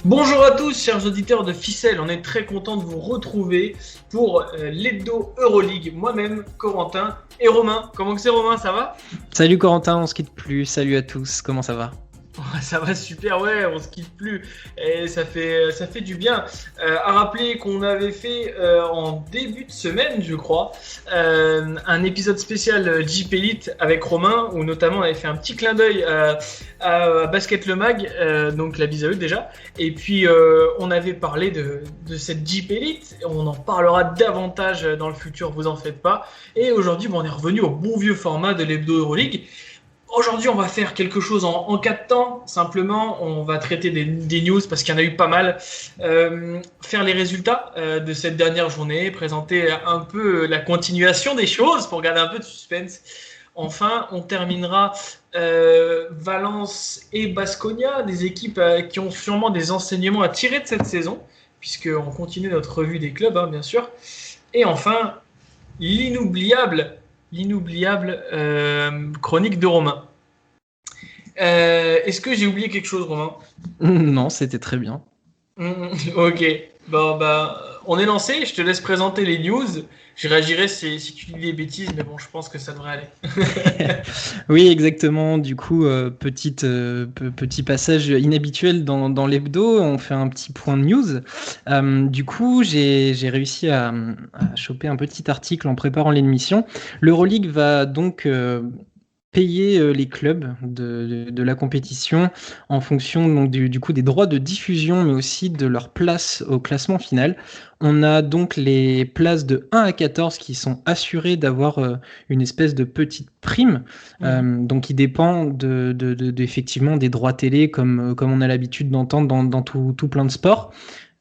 Bonjour à tous, chers auditeurs de Ficelle. On est très content de vous retrouver pour l'Hebdo Euroleague. Moi-même, Corentin et Romain. Comment que c'est, Romain? Ça va? Salut Corentin, on se quitte plus. Salut à tous, comment ça va? Ça va super, ouais, on se quitte plus et ça fait du bien. À rappeler qu'on avait fait en début de semaine, je crois, un épisode spécial JP Elite avec Romain où notamment on avait fait un petit clin d'œil à Basket Le Mag, donc la bise à eux déjà. Et puis on avait parlé de cette JP Elite, on en parlera davantage dans le futur, vous en faites pas. Et aujourd'hui, on est revenu au bon vieux format de l'Hebdo Euroleague. Aujourd'hui, on va faire quelque chose en 4 temps. Simplement, on va traiter des news parce qu'il y en a eu pas mal. Faire les résultats de cette dernière journée, présenter un peu la continuation des choses pour garder un peu de suspense. Enfin, on terminera Valence et Baskonia, des équipes qui ont sûrement des enseignements à tirer de cette saison, puisqu'on continue notre revue des clubs, bien sûr. Et enfin, l'inoubliable chronique de Romain. Est-ce que j'ai oublié quelque chose, Romain? Non, c'était très bien. Ok. Bon, on est lancé. Je te laisse présenter les news. Je réagirai si tu dis des bêtises, mais bon, je pense que ça devrait aller. Oui, exactement. Du coup, petit passage inhabituel dans l'hebdo. On fait un petit point de news. Du coup, j'ai réussi à choper un petit article en préparant l'émission. L'Euroleague va donc payer les clubs de la compétition en fonction donc, du coup des droits de diffusion, mais aussi de leur place au classement final. On a donc les places de 1 à 14 qui sont assurées d'avoir une espèce de petite prime, donc qui dépend effectivement des droits télé, comme on a l'habitude d'entendre dans tout plein de sports.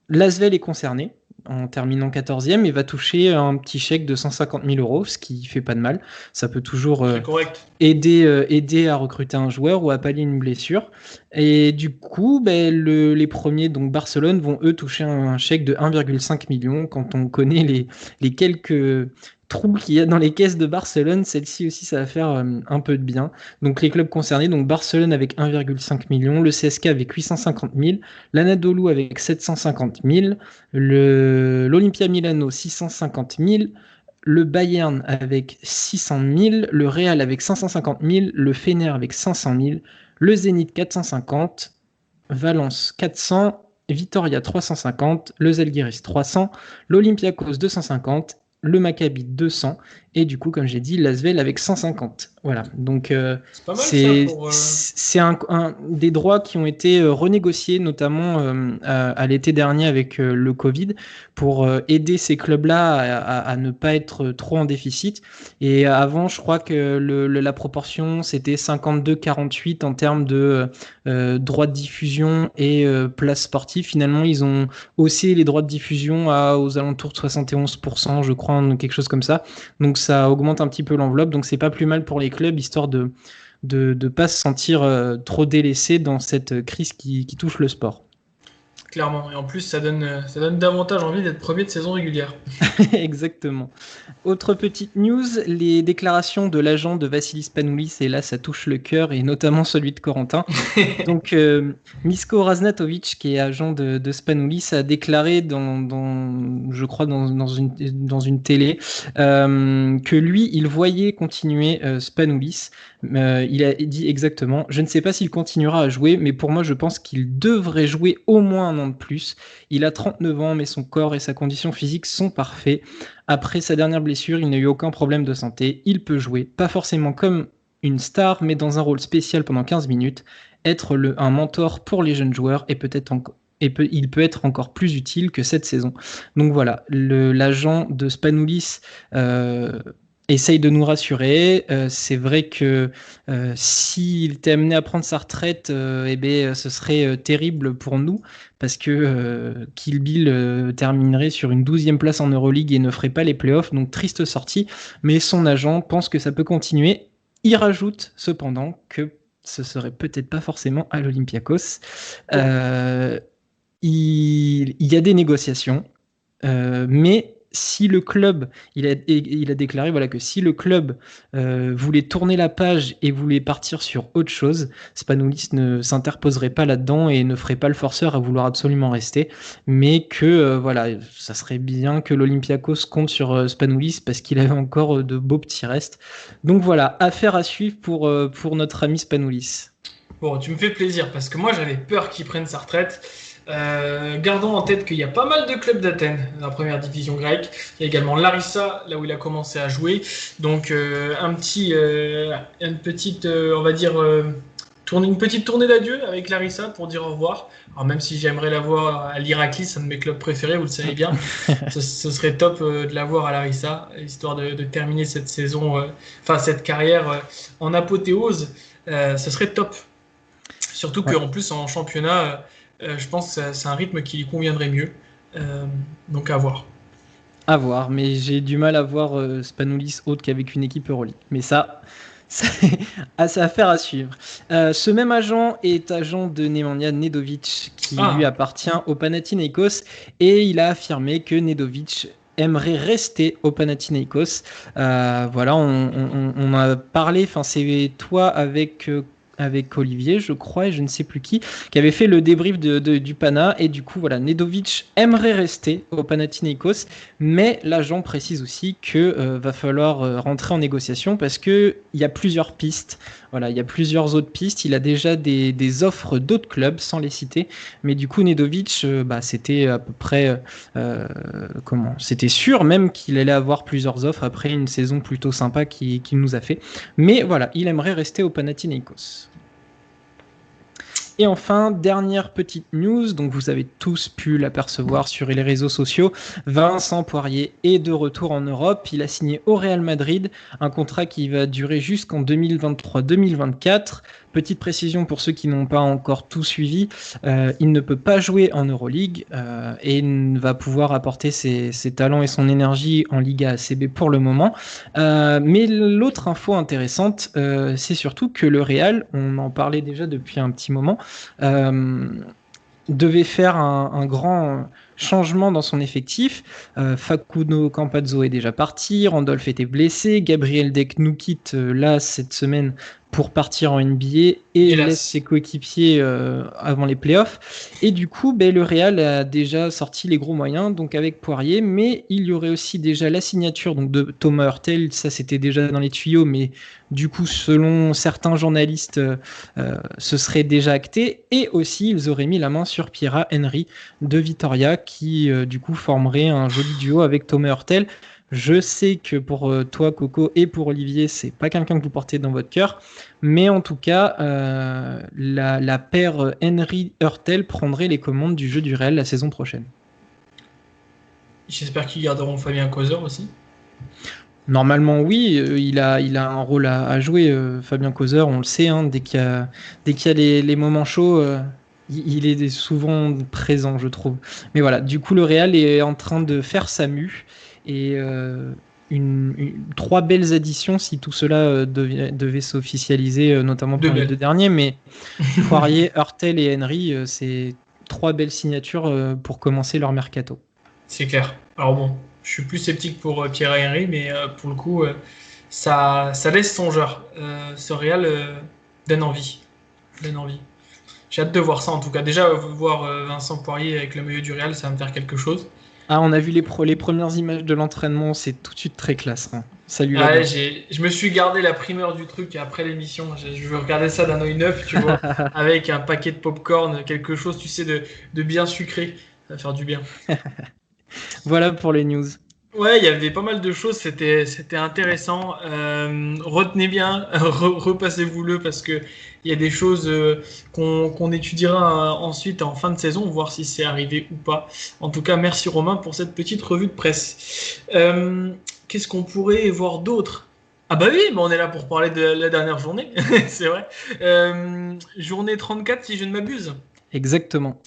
L'Asvel est concerné en terminant 14e et va toucher un petit chèque de 150 000 euros, ce qui fait pas de mal. Ça peut toujours aider à recruter un joueur ou à pallier une blessure. Et du coup, les premiers, donc Barcelone, vont eux toucher un chèque de 1,5 million. Quand on connaît les quelques trous qu'il y a dans les caisses de Barcelone, celle-ci aussi, ça va faire un peu de bien. Donc les clubs concernés, donc Barcelone avec 1,5 million, le CSK avec 850 000, l'Anadolu avec 750 000, l'Olympia Milano 650 000, le Bayern avec 600 000, le Real avec 550 000, le Fener avec 500 000, le Zénith 450, Valence 400, Vitoria 350, le Zalgiris 300, l'Olympiakos 250, le Maccabi 200 et du coup, comme j'ai dit, l'Asvel avec 150. Voilà, donc c'est pas mal ça pour. c'est des droits qui ont été renégociés, notamment à l'été dernier avec le Covid, pour aider ces clubs-là à ne pas être trop en déficit. Et avant, je crois que la proportion, c'était 52-48 en termes de droits de diffusion et places sportives. Finalement, ils ont haussé les droits de diffusion aux alentours de 71%, je crois, quelque chose comme ça. Donc ça augmente un petit peu l'enveloppe, donc c'est pas plus mal pour les clubs, histoire de pas se sentir trop délaissés dans cette crise qui touche le sport. Clairement. Et en plus, ça donne davantage envie d'être premier de saison régulière. Exactement. Autre petite news, les déclarations de l'agent de Vassilis Panoulis, et là ça touche le cœur, et notamment celui de Corentin. Donc Misko Raznatovic, qui est agent de Spanoulis, a déclaré je crois dans une télé que lui, il voyait continuer Spanoulis. Il a dit exactement: je ne sais pas s'il continuera à jouer, mais pour moi je pense qu'il devrait jouer au moins un an de plus. Il a 39 ans, mais son corps et sa condition physique sont parfaits. Après sa dernière blessure, il n'a eu aucun problème de santé. Il peut jouer, pas forcément comme une star, mais dans un rôle spécial pendant 15 minutes. Être un mentor pour les jeunes joueurs et il peut être encore plus utile que cette saison. Donc voilà, l'agent de Spanoulis essaye de nous rassurer. C'est vrai que s'il était amené à prendre sa retraite, ce serait terrible pour nous, parce que Kill Bill terminerait sur une 12e place en Euroleague et ne ferait pas les playoffs, donc triste sortie, mais son agent pense que ça peut continuer. Il rajoute cependant que ce serait peut-être pas forcément à l'Olympiakos. Il y a des négociations, mais si le club, il a déclaré voilà, que si le club voulait tourner la page et voulait partir sur autre chose, Spanoulis ne s'interposerait pas là-dedans et ne ferait pas le forceur à vouloir absolument rester, mais que voilà, ça serait bien que l'Olympiakos compte sur Spanoulis parce qu'il avait encore de beaux petits restes. Donc voilà, affaire à suivre pour notre ami Spanoulis. Bon, tu me fais plaisir parce que moi j'avais peur qu'il prenne sa retraite. Gardons en tête qu'il y a pas mal de clubs d'Athènes dans la première division grecque. Il y a également Larissa, là où il a commencé à jouer. Donc une petite, on va dire, une petite tournée d'adieu avec Larissa pour dire au revoir. Alors même si j'aimerais la voir à l'Iraklis, c'est un de mes clubs préférés, vous le savez bien. ce serait top de la voir à Larissa, histoire de terminer cette saison, cette carrière en apothéose. Ce serait top. Surtout qu'en plus en championnat, je pense que c'est un rythme qui lui conviendrait mieux. Donc à voir. À voir, mais j'ai du mal à voir Spanoulis autre qu'avec une équipe Euroleague. Mais ça c'est assez affaire à suivre. Ce même agent est agent de Nemanja Nedovic, qui lui appartient au Panathinaikos, et il a affirmé que Nedovic aimerait rester au Panathinaikos. Voilà, on a parlé, enfin c'est toi avec Olivier, je crois, et je ne sais plus qui avait fait le débrief du Pana, et du coup, voilà, Nedovic aimerait rester au Panathinaikos, mais l'agent précise aussi que va falloir rentrer en négociation parce que il y a plusieurs pistes. Voilà, il y a plusieurs autres pistes. Il a déjà des offres d'autres clubs, sans les citer, mais du coup, Nedovic, c'était à peu près c'était sûr même qu'il allait avoir plusieurs offres après une saison plutôt sympa qu'il nous a fait. Mais voilà, il aimerait rester au Panathinaikos. Et enfin, dernière petite news, donc vous avez tous pu l'apercevoir sur les réseaux sociaux, Vincent Poirier est de retour en Europe. Il a signé au Real Madrid un contrat qui va durer jusqu'en 2023-2024. Petite précision pour ceux qui n'ont pas encore tout suivi, il ne peut pas jouer en Euroleague et ne va pouvoir apporter ses talents et son énergie en Liga ACB pour le moment. Mais l'autre info intéressante, c'est surtout que le Real, on en parlait déjà depuis un petit moment, devait faire un grand changement dans son effectif. Facundo Campazzo est déjà parti, Randolph était blessé, Gabriel Deck nous quitte là cette semaine pour partir en NBA et laisse ses coéquipiers avant les playoffs. Et du coup, le Real a déjà sorti les gros moyens, donc avec Poirier, mais il y aurait aussi déjà la signature donc, de Thomas Hurtel, ça c'était déjà dans les tuyaux, mais du coup, selon certains journalistes, ce serait déjà acté. Et aussi, ils auraient mis la main sur Pierre Henry de Vitoria, qui du coup formerait un joli duo avec Thomas Hurtel. Je sais que pour toi, Coco, et pour Olivier, c'est pas quelqu'un que vous portez dans votre cœur, mais en tout cas, la paire Henry-Hurtel prendrait les commandes du jeu du Real la saison prochaine. J'espère qu'ils garderont Fabien Causeur aussi. Normalement, oui, il a un rôle à jouer, Fabien Causeur, on le sait, hein, dès qu'il y a les moments chauds, il est souvent présent, je trouve. Mais voilà, du coup, le Real est en train de faire sa mue. Et trois belles additions si tout cela devait s'officialiser, notamment pour les deux derniers. Mais Poirier, Hurtel et Henry, c'est trois belles signatures pour commencer leur mercato. C'est clair. Alors bon, je suis plus sceptique pour Pierre Henry, mais pour le coup, ça laisse songeur. Ce Real donne envie. J'ai hâte de voir ça en tout cas. Déjà, voir Vincent Poirier avec le maillot du Real, ça va me faire quelque chose. Ah, on a vu les premières images de l'entraînement, c'est tout de suite très classe. Hein. Salut. Je me suis gardé la primeur du truc après l'émission. Je veux regarder ça d'un œil neuf, tu vois, avec un paquet de popcorn, quelque chose, tu sais, de bien sucré. Ça va faire du bien. Voilà pour les news. Ouais, il y avait pas mal de choses, c'était intéressant. Retenez bien, repassez-vous-le parce que il y a des choses qu'on étudiera ensuite en fin de saison, voir si c'est arrivé ou pas. En tout cas, merci Romain pour cette petite revue de presse. Qu'est-ce qu'on pourrait voir d'autre ? Ah bah oui, on est là pour parler de la dernière journée, c'est vrai. Journée 34 si je ne m'abuse. Exactement.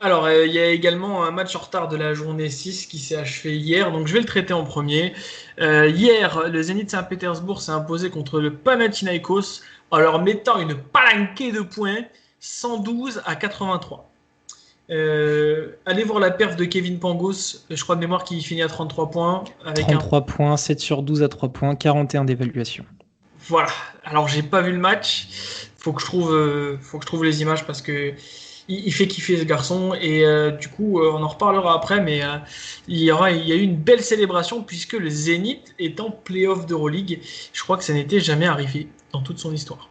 Alors, il y a également un match en retard de la journée 6 qui s'est achevé hier, donc je vais le traiter en premier. Hier, le Zénith Saint-Pétersbourg s'est imposé contre le Panathinaikos en leur mettant une palanquée de points, 112-83. Allez voir la perf de Kevin Pangos, je crois de mémoire qu'il finit à 33 points. Avec 33 points, 7 sur 12 à 3 points, 41 d'évaluation. Voilà, alors j'ai pas vu le match, faut que je trouve les images parce que il fait kiffer ce garçon et du coup on en reparlera après, mais il y a eu une belle célébration puisque le Zénith est en play-off d'Euroleague. Je crois que ça n'était jamais arrivé dans toute son histoire.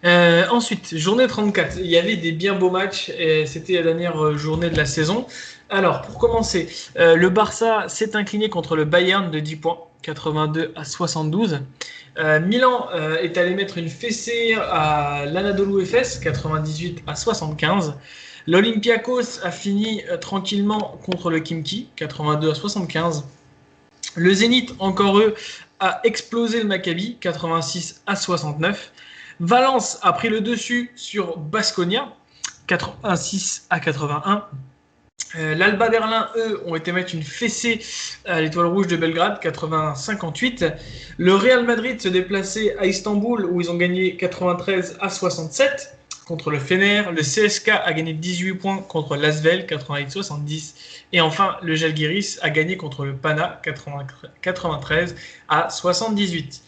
Ensuite, journée 34, il y avait des bien beaux matchs, et c'était la dernière journée de la saison. Alors, pour commencer, le Barça s'est incliné contre le Bayern de 10 points, 82 à 72. Milan est allé mettre une fessée à l'Anadolu Efes, 98 à 75. L'Olympiakos a fini tranquillement contre le Khimki, 82 à 75. Le Zénith, encore eux, a explosé le Maccabi, 86 à 69. Valence a pris le dessus sur Baskonia, 86 à 81. L'Alba Berlin, eux, ont été mettre une fessée à l'Étoile Rouge de Belgrade, 80-58. Le Real Madrid se déplaçait à Istanbul, où ils ont gagné 93 à 67 contre le Fener. Le CSK a gagné 18 points contre l'Asvel, 88-70. Et enfin, le Žalgiris a gagné contre le Pana, 93 à 78.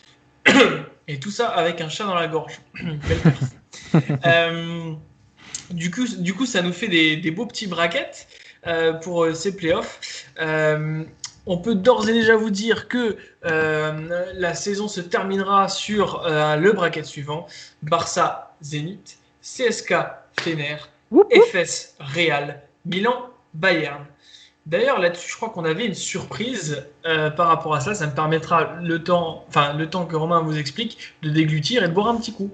Et tout ça avec un chat dans la gorge. Du coup, ça nous fait des beaux petits brackets pour ces playoffs. On peut d'ores et déjà vous dire que la saison se terminera sur le bracket suivant. Barça, Zénith, CSK, Fener, Efes, Real, Milan, Bayern. D'ailleurs, là-dessus, je crois qu'on avait une surprise par rapport à ça. Ça me permettra le temps que Romain vous explique, de déglutir et de boire un petit coup.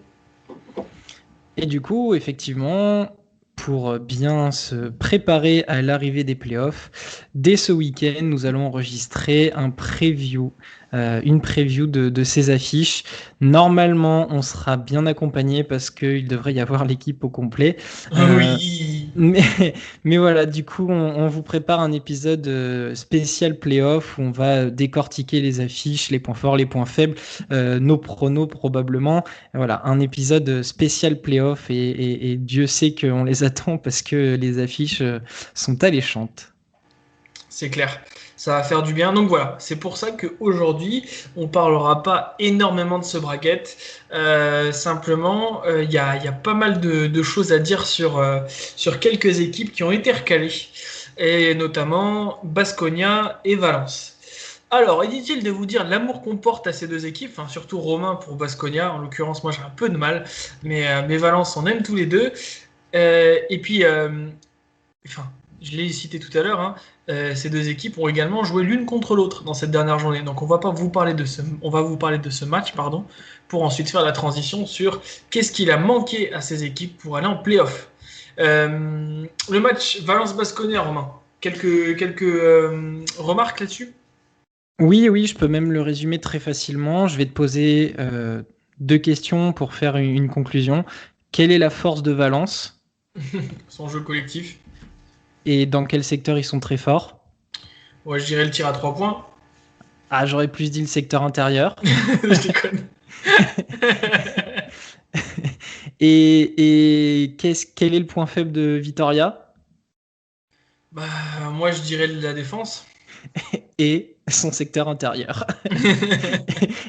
Et du coup, effectivement, pour bien se préparer à l'arrivée des playoffs, dès ce week-end, nous allons enregistrer une preview de ces affiches. Normalement, on sera bien accompagné parce qu'il devrait y avoir l'équipe au complet. Oui. Mais voilà, du coup, on vous prépare un épisode spécial playoff où on va décortiquer les affiches, les points forts, les points faibles, nos pronos probablement. Voilà, un épisode spécial playoff et Dieu sait qu'on les attend parce que les affiches sont alléchantes. C'est clair, ça va faire du bien. Donc voilà, c'est pour ça qu'aujourd'hui, on parlera pas énormément de ce bracket. Simplement, il y a pas mal de choses à dire sur quelques équipes qui ont été recalées, et notamment Baskonia et Valence. Alors, inutile de vous dire l'amour qu'on porte à ces deux équipes, enfin, surtout Romain pour Baskonia. En l'occurrence, moi j'ai un peu de mal, mais Valence, on aime tous les deux. Et puis, je l'ai cité tout à l'heure, hein, ces deux équipes ont également joué l'une contre l'autre dans cette dernière journée. Donc on va vous parler de ce match, pour ensuite faire la transition sur qu'est-ce qu'il a manqué à ces équipes pour aller en play-off. Le match Valence-Baskonia, Romain, quelques remarques là-dessus? Oui, je peux même le résumer très facilement. Je vais te poser 2 questions pour faire une conclusion. Quelle est la force de Valence? Son jeu collectif. Et dans quel secteur ils sont très forts? Ouais, je dirais le tir à 3 points. Ah, j'aurais plus dit le secteur intérieur. Je déconne. Et quel est le point faible de Vitoria? Moi, je dirais la défense. Et son secteur intérieur.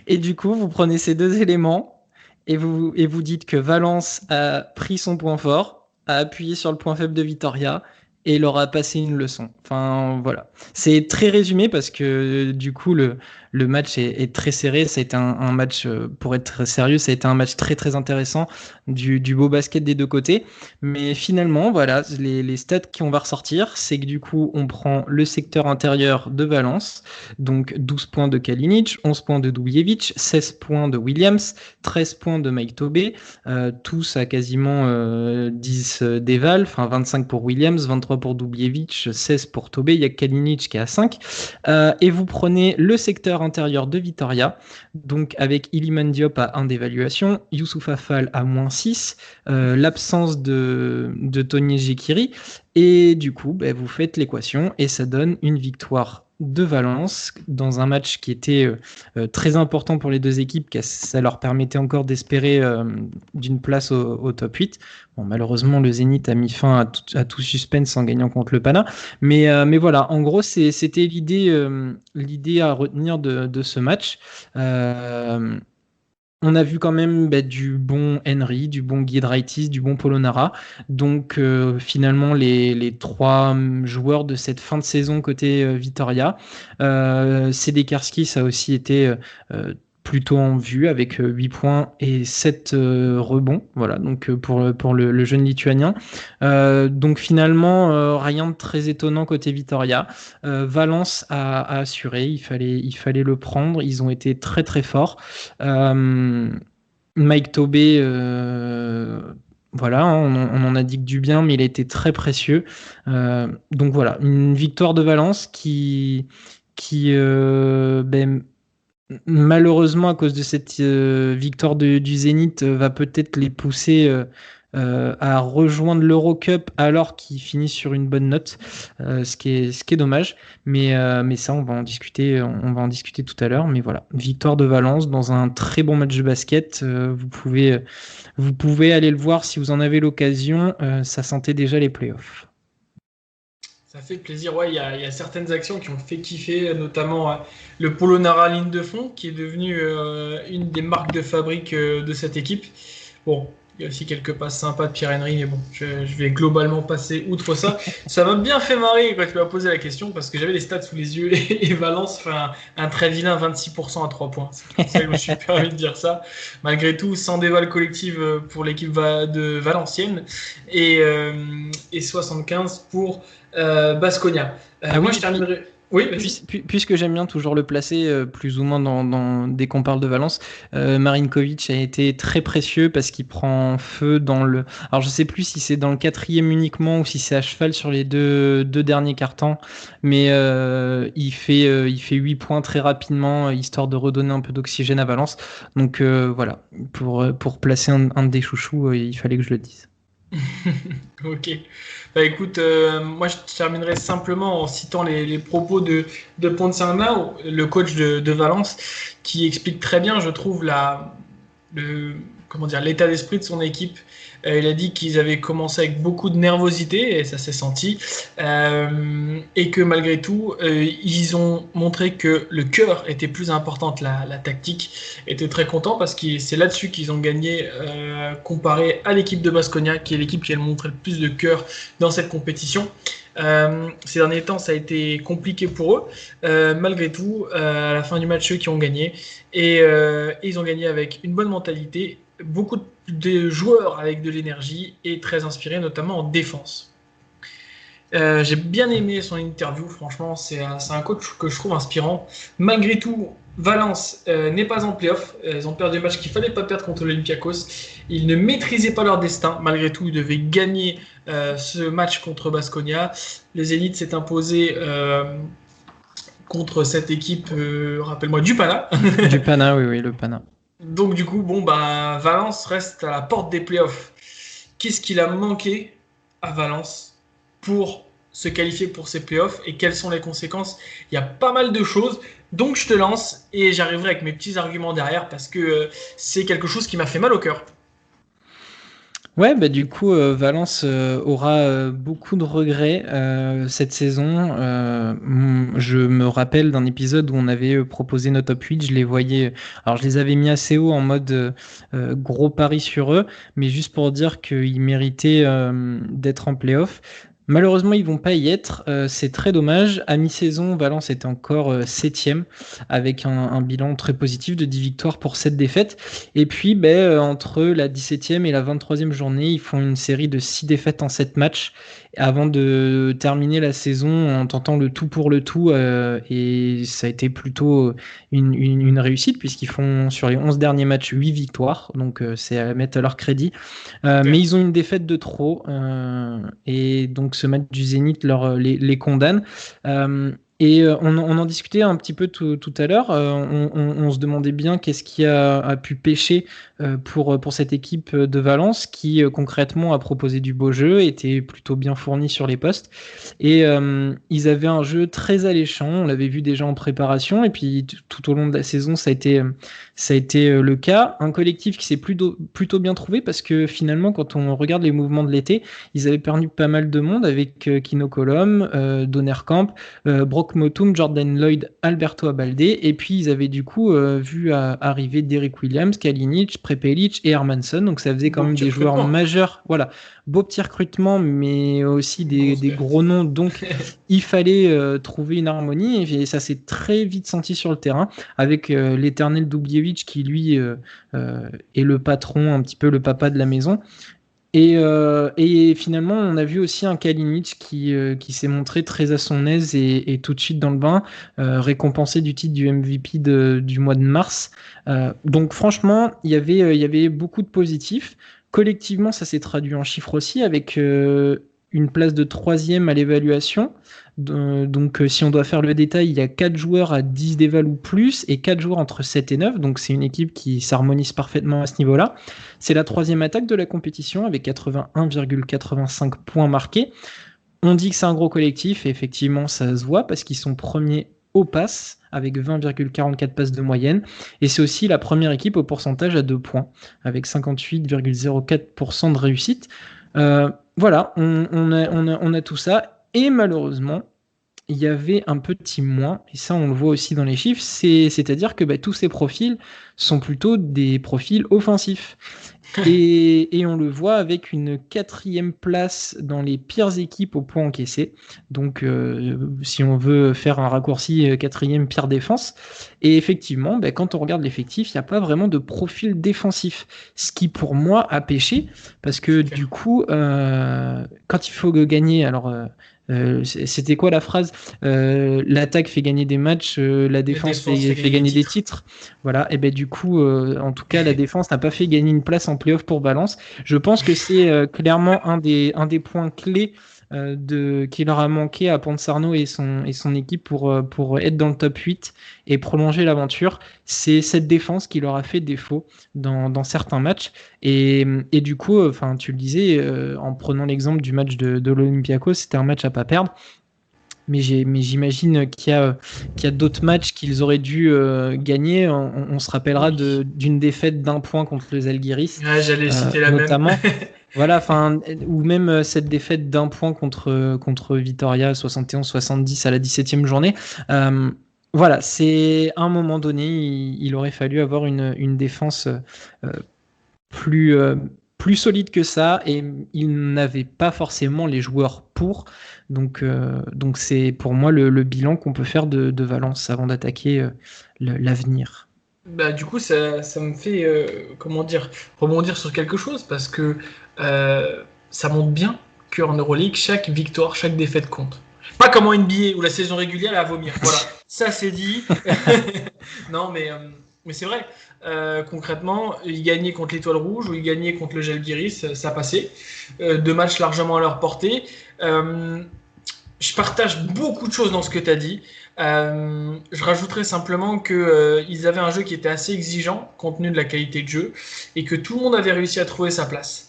Et du coup, vous prenez ces 2 éléments et vous dites que Valence a pris son point fort, a appuyé sur le point faible de Vitoria et leur a passé une leçon. Enfin, voilà. C'est très résumé parce que du coup, le match est très serré. Ça a été un match, pour être très sérieux, ça a été un match très très intéressant, du beau basket des 2 côtés. Mais finalement, voilà, les stats qu'on va ressortir, c'est que du coup, on prend le secteur intérieur de Valence, donc 12 points de Kalinic, 11 points de Dubljevic, 16 points de Williams, 13 points de Mike Tobey, tous à quasiment 10 d'éval, enfin 25 pour Williams, 23 pour Dubljevic, 16 pour Tobey, il y a Kalinic qui est à 5. Et vous prenez le secteur intérieur de Vitoria, donc avec Iliman Diop à 1 d'évaluation, Youssouf Afal à -6, l'absence de Tony Jekiri, et du coup, vous faites l'équation et ça donne une victoire de Valence dans un match qui était très important pour les deux équipes, car ça leur permettait encore d'espérer d'une place au top 8. Bon, malheureusement, le Zénith a mis fin à tout suspense en gagnant contre le Pana. Mais voilà, en gros, c'était l'idée à retenir de ce match. On a vu quand même du bon Henry, du bon Giedraitis, du bon Polonara. Donc finalement, les trois joueurs de cette fin de saison côté Vitoria. Sedekerski, ça a aussi été plutôt en vue avec 8 points et 7 rebonds. Voilà, donc pour le jeune Lituanien. Donc finalement, rien de très étonnant côté Vitoria. Valence a assuré, il fallait le prendre. Ils ont été très très forts. Mike Tobey, voilà, on en a dit que du bien, mais il a été très précieux. Donc voilà, une victoire de Valence qui malheureusement, à cause de cette victoire du Zénith, va peut-être les pousser à rejoindre l'Eurocup alors qu'ils finissent sur une bonne note, ce qui est dommage. Mais ça, on va en discuter tout à l'heure. Mais voilà, victoire de Valence dans un très bon match de basket. Vous pouvez aller le voir si vous en avez l'occasion. Ça sentait déjà les playoffs. Ça fait plaisir, ouais, il y a certaines actions qui ont fait kiffer, notamment le Polonara ligne de fond, qui est devenu une des marques de fabrique de cette équipe. Bon, il y a aussi quelques passes sympas de Pierre-Henry, mais bon, je vais globalement passer outre ça. Ça m'a bien fait marrer quand tu m'as posé la question, parce que j'avais les stats sous les yeux, et Valence fait un très vilain 26% à 3 points. C'est pour ça que je me suis permis de dire ça. Malgré tout, sans déval collective pour l'équipe de Valenciennes, et 75 pour Baskonia. Moi, je terminerai. Oui, puisque j'aime bien toujours le placer plus ou moins dès qu'on parle de Valence, Marinkovic a été très précieux parce qu'il prend feu dans le. Alors je sais plus si c'est dans le 4e uniquement ou si c'est à cheval sur les deux derniers cartons, mais il fait 8 points très rapidement histoire de redonner un peu d'oxygène à Valence. Donc voilà, pour placer un des chouchous, il fallait que je le dise. Ok. Bah écoute, moi je terminerai simplement en citant les propos de Ponsarnau, le coach de Valence, qui explique très bien, je trouve, l'état d'esprit de son équipe. Il a dit qu'ils avaient commencé avec beaucoup de nervosité, et ça s'est senti, et que malgré tout, ils ont montré que le cœur était plus important que la tactique. Était très content parce que c'est là-dessus qu'ils ont gagné, comparé à l'équipe de Baskonia, qui est l'équipe qui a montré le plus de cœur dans cette compétition. Ces derniers temps, ça a été compliqué pour eux. Malgré tout, à la fin du match, eux qui ont gagné. Et ils ont gagné avec une bonne mentalité, beaucoup de joueurs avec de l'énergie et très inspirés, notamment en défense. J'ai bien aimé son interview, franchement, c'est un coach que je trouve inspirant. Malgré tout, Valence n'est pas en play-off. Ils ont perdu le match qu'il ne fallait pas perdre contre l'Olympiakos. Ils ne maîtrisaient pas leur destin. Malgré tout, ils devaient gagner ce match contre Baskonia. Le Zénith s'est imposé contre cette équipe, rappelle-moi, du Pana. Du Pana, oui, le Pana. Donc du coup, Valence reste à la porte des playoffs. Qu'est-ce qu'il a manqué à Valence pour se qualifier pour ces playoffs et quelles sont les conséquences? Il y a pas mal de choses, donc je te lance et j'arriverai avec mes petits arguments derrière parce que c'est quelque chose qui m'a fait mal au cœur. Ouais, du coup, Valence aura beaucoup de regrets cette saison. Je me rappelle d'un épisode où on avait proposé nos top 8. Je les voyais. Alors, je les avais mis assez haut en mode gros pari sur eux, mais juste pour dire qu'ils méritaient d'être en playoff. Malheureusement, ils vont pas y être. C'est très dommage. À mi-saison, Valence était encore 7e avec un bilan très positif de 10 victoires pour 7 défaites. Et puis, entre la 17e et la 23e journée, ils font une série de 6 défaites en 7 matchs avant de terminer la saison en tentant le tout pour le tout. Et ça a été plutôt une réussite puisqu'ils font sur les 11 derniers matchs 8 victoires. Donc, c'est à mettre à leur crédit. Mais ils ont une défaite de trop. Et donc, ce match du Zénith les condamne. Et on en discutait un petit peu tout à l'heure. On se demandait bien qu'est-ce qui a pu pêcher pour cette équipe de Valence qui concrètement a proposé du beau jeu, était plutôt bien fourni sur les postes. Et ils avaient un jeu très alléchant. On l'avait vu déjà en préparation. Et puis tout au long de la saison, ça a été le cas. Un collectif qui s'est plutôt bien trouvé parce que finalement, quand on regarde les mouvements de l'été, ils avaient perdu pas mal de monde avec Kino Colom, Donnerkamp, Brock Motum, Jordan Lloyd, Alberto Abalde, et puis ils avaient du coup vu arriver Derrick Williams, Kalinic, Prepelic et Hermanson, donc ça faisait quand même des joueurs majeurs. Voilà, beau petit recrutement, mais aussi des gros noms, donc il fallait trouver une harmonie, et ça s'est très vite senti sur le terrain, avec l'éternel Dubljevic qui lui est le patron, un petit peu le papa de la maison. Et finalement, on a vu aussi un Kalinic qui s'est montré très à son aise et tout de suite dans le bain, récompensé du titre du MVP du mois de mars. Donc franchement, il y avait beaucoup de positifs. Collectivement, ça s'est traduit en chiffres aussi, avec une place de troisième à l'évaluation. Donc, si on doit faire le détail, il y a 4 joueurs à 10 d'éval ou plus et 4 joueurs entre 7 et 9. Donc, c'est une équipe qui s'harmonise parfaitement à ce niveau-là. C'est la troisième attaque de la compétition avec 81,85 points marqués. On dit que c'est un gros collectif et effectivement, ça se voit parce qu'ils sont premiers aux passes avec 20,44 passes de moyenne. Et c'est aussi la première équipe au pourcentage à 2 points avec 58,04% de réussite. Voilà, on a tout ça. Et malheureusement, il y avait un petit moins, et ça on le voit aussi dans les chiffres, c'est-à-dire que tous ces profils sont plutôt des profils offensifs. Et on le voit avec une 4e place dans les pires équipes au point encaissé. Donc, si on veut faire un raccourci, 4e pire défense. Et effectivement, quand on regarde l'effectif, il n'y a pas vraiment de profil défensif. Ce qui, pour moi, a pêché. Parce que du coup, quand il faut gagner, alors... c'était quoi la phrase? L'attaque fait gagner des matchs, la défense fait gagner des titres. Voilà, et du coup, en tout cas, la défense n'a pas fait gagner une place en playoff pour Valence. Je pense que c'est clairement un des points clés qui leur a manqué à Ponsarno et son équipe pour être dans le top 8 et prolonger l'aventure. C'est cette défense qui leur a fait défaut dans certains matchs. Et du coup, tu le disais, en prenant l'exemple du match de l'Olympiakos, c'était un match à pas perdre. Mais j'imagine qu'il y a d'autres matchs qu'ils auraient dû gagner. On se rappellera d'une défaite d'1 point contre les Zalgiris. Ouais, j'allais citer la notamment. même. Voilà, ou même cette défaite d'1 point contre Vitoria 71-70 à la 17e journée. Voilà, c'est à un moment donné, il aurait fallu avoir une défense plus solide que ça, et il n'avait pas forcément les joueurs pour. Donc c'est pour moi le bilan qu'on peut faire de Valence avant d'attaquer l'avenir. Du coup, ça me fait, rebondir sur quelque chose, parce que ça montre bien qu'en Euroleague, chaque victoire, chaque défaite compte. Pas comme en NBA où la saison régulière est à vomir. Voilà, ça c'est dit. Non, mais c'est vrai. Concrètement, ils gagnaient contre l'Étoile Rouge ou ils gagnaient contre le Žalgiris, ça passait. 2 matchs largement à leur portée. Je partage beaucoup de choses dans ce que tu as dit. Je rajouterais simplement qu'ils avaient un jeu qui était assez exigeant compte tenu de la qualité de jeu et que tout le monde avait réussi à trouver sa place.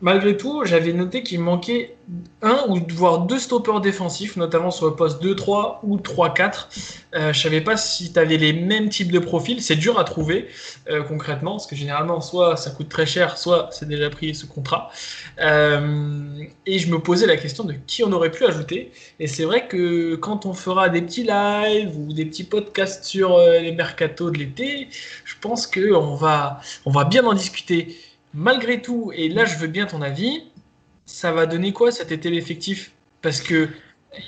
Malgré tout, j'avais noté qu'il manquait 1 ou voire 2 stoppers défensifs, notamment sur le poste 2-3 ou 3-4. Je savais pas si tu avais les mêmes types de profils. C'est dur à trouver concrètement, parce que généralement, soit ça coûte très cher, soit c'est déjà pris ce contrat. Et je me posais la question de qui on aurait pu ajouter. Et c'est vrai que quand on fera des petits lives ou des petits podcasts sur les mercatos de l'été, je pense qu'on va bien en discuter. Malgré tout, et là je veux bien ton avis, ça va donner quoi cet été l'effectif? Parce que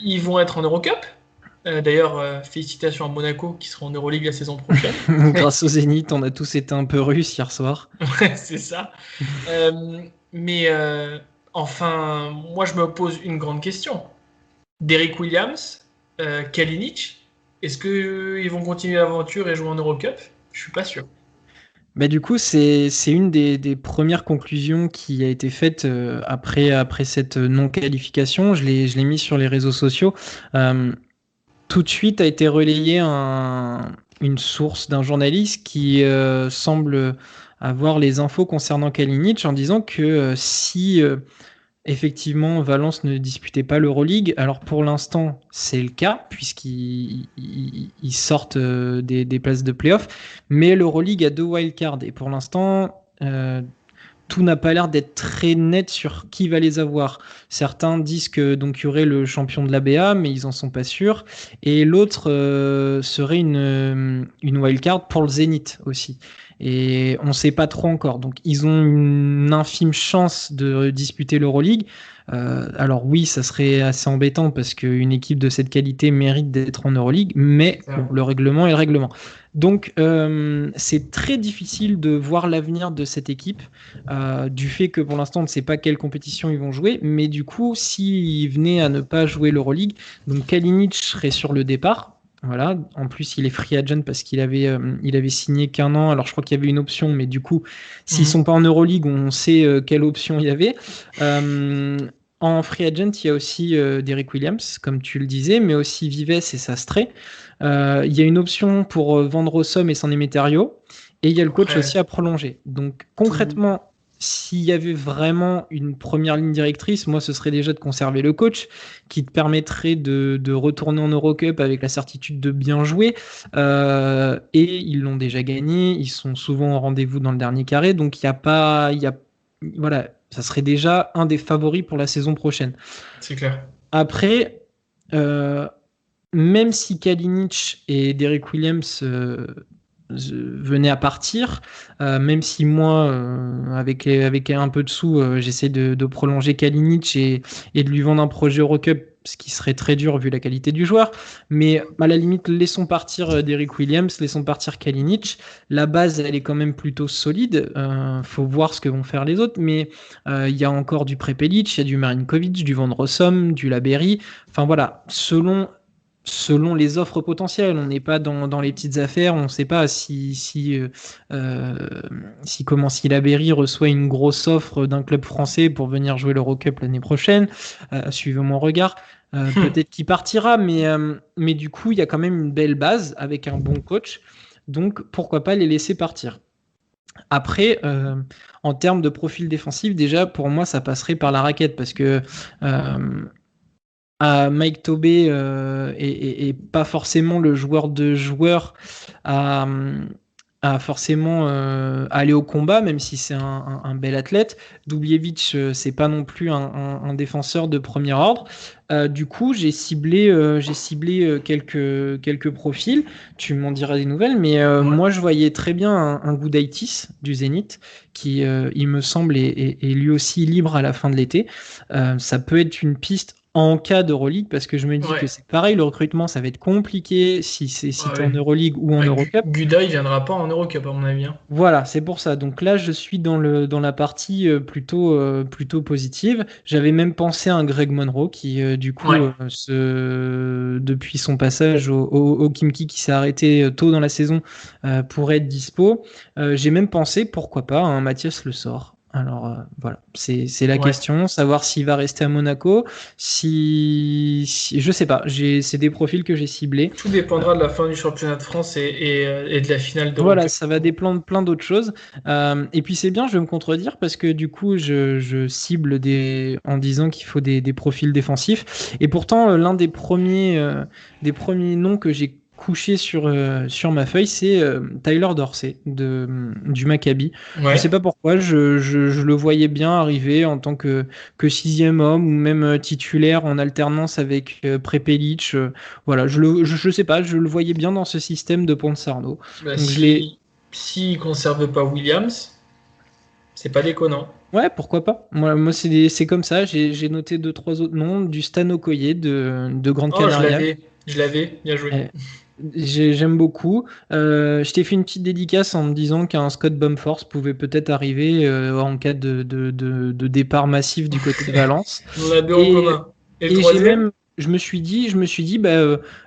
ils vont être en Eurocup. D'ailleurs, félicitations à Monaco qui sera en Euroleague la saison prochaine. Grâce au Zénith, on a tous été un peu russes hier soir. Ouais, c'est ça. Mais enfin, moi je me pose une grande question. Derrick Williams, Kalinic, est-ce qu'ils vont continuer l'aventure et jouer en Eurocup? Je suis pas sûr. Bah, du coup, c'est une des premières conclusions qui a été faite après cette non-qualification. Je l'ai mis sur les réseaux sociaux. Tout de suite a été relayé une source d'un journaliste qui semble avoir les infos concernant Kalinic en disant que si effectivement Valence ne disputait pas l'Euroleague, alors pour l'instant c'est le cas puisqu'ils sortent des places de play-off, mais l'Euroleague a 2 wildcards et pour l'instant tout n'a pas l'air d'être très net sur qui va les avoir. Certains disent que donc il y aurait le champion de l'ABA, mais ils en sont pas sûrs. Et l'autre serait une wildcard pour le Zénith aussi. Et on ne sait pas trop encore. Donc ils ont une infime chance de disputer l'Euroleague. Alors oui, ça serait assez embêtant parce qu'une équipe de cette qualité mérite d'être en Euroleague, mais bon, le règlement est le règlement. Donc c'est très difficile de voir l'avenir de cette équipe du fait que pour l'instant on ne sait pas quelle compétition ils vont jouer, mais du coup s'ils venaient à ne pas jouer l'Euroleague, donc Kalinic serait sur le départ. Voilà. En plus, il est free agent parce qu'il avait signé qu'1 an. Alors, je crois qu'il y avait une option, mais du coup, s'ils sont pas en Euroleague, on sait quelle option il y avait. En free agent, il y a aussi Derrick Williams, comme tu le disais, mais aussi Vives et Sastre. Il y a une option pour vendre Somme et San Emeterio, et il y a le coach aussi à prolonger. Donc, concrètement, s'il y avait vraiment une première ligne directrice, moi, ce serait déjà de conserver le coach, qui te permettrait de retourner en Eurocup avec la certitude de bien jouer. Et ils l'ont déjà gagné, ils sont souvent au rendez-vous dans le dernier carré, donc voilà, ça serait déjà un des favoris pour la saison prochaine. C'est clair. Après, même si Kalinic et Derrick Williams venaient à partir, même si moi, avec un peu de sous, j'essaie de prolonger Kalinic et de lui vendre un projet Eurocup, ce qui serait très dur vu la qualité du joueur, mais à la limite, laissons partir Derrick Williams, laissons partir Kalinic. La base, elle est quand même plutôt solide. Faut voir ce que vont faire les autres, mais il y a encore du Prepelic, il y a du Marinkovic, du Van Rossum, du Laberi. Enfin voilà, selon les offres potentielles, on n'est pas dans les petites affaires, on ne sait pas si Laberi reçoit une grosse offre d'un club français pour venir jouer l'Eurocup l'année prochaine, suivez mon regard, peut-être qu'il partira, mais du coup il y a quand même une belle base avec un bon coach, donc pourquoi pas les laisser partir. Après, en termes de profil défensif, déjà pour moi ça passerait par la raquette parce que Mike Tobey est pas forcément le joueur de joueurs à forcément aller au combat, même si c'est un bel athlète. Dubljevic, c'est pas non plus un défenseur de premier ordre. Du coup, j'ai ciblé quelques profils. Tu m'en diras des nouvelles, mais moi, je voyais très bien un Gudaitis du Zénith, qui, il me semble, est lui aussi libre à la fin de l'été. Ça peut être une piste en cas d'Euroleague, parce que je me dis que c'est pareil, le recrutement, ça va être compliqué si t'es en Euroleague ou en Eurocup. Guda, il viendra pas en Eurocup, à mon avis. Voilà, c'est pour ça. Donc là, je suis dans la partie plutôt positive. J'avais même pensé à un Greg Monroe qui, du coup, depuis son passage au Khimki qui s'est arrêté tôt dans la saison, pourrait être dispo. J'ai même pensé, pourquoi pas, à un Mathias Le Sort. Alors voilà, c'est la question, savoir s'il va rester à Monaco, si je sais pas, c'est des profils que j'ai ciblés. Tout dépendra de la fin du championnat de France et de la finale de Voilà, ça va dépendre plein d'autres choses. Et puis c'est bien, je vais me contredire parce que du coup je cible en disant qu'il faut des profils défensifs. Et pourtant l'un des premiers noms que j'ai couché sur ma feuille, c'est Tyler Dorsey du Maccabi. Je sais pas pourquoi, je le voyais bien arriver en tant que 6e homme ou même titulaire en alternance avec Prepelic. Voilà, je sais pas, je le voyais bien dans ce système de Ponsarno. Donc s'il conserve pas Williams, c'est pas déconnant. Ouais, pourquoi pas. Moi c'est comme ça, j'ai noté 2-3 autres noms, du Stan Okoye de Grande Canaria. Je l'avais, bien joué. J'aime beaucoup. Je t'ai fait une petite dédicace en me disant qu'un Scott Bumforce pouvait peut-être arriver en cas de départ massif du côté de Valence. On a deux en commun. Et le troisième je me suis dit,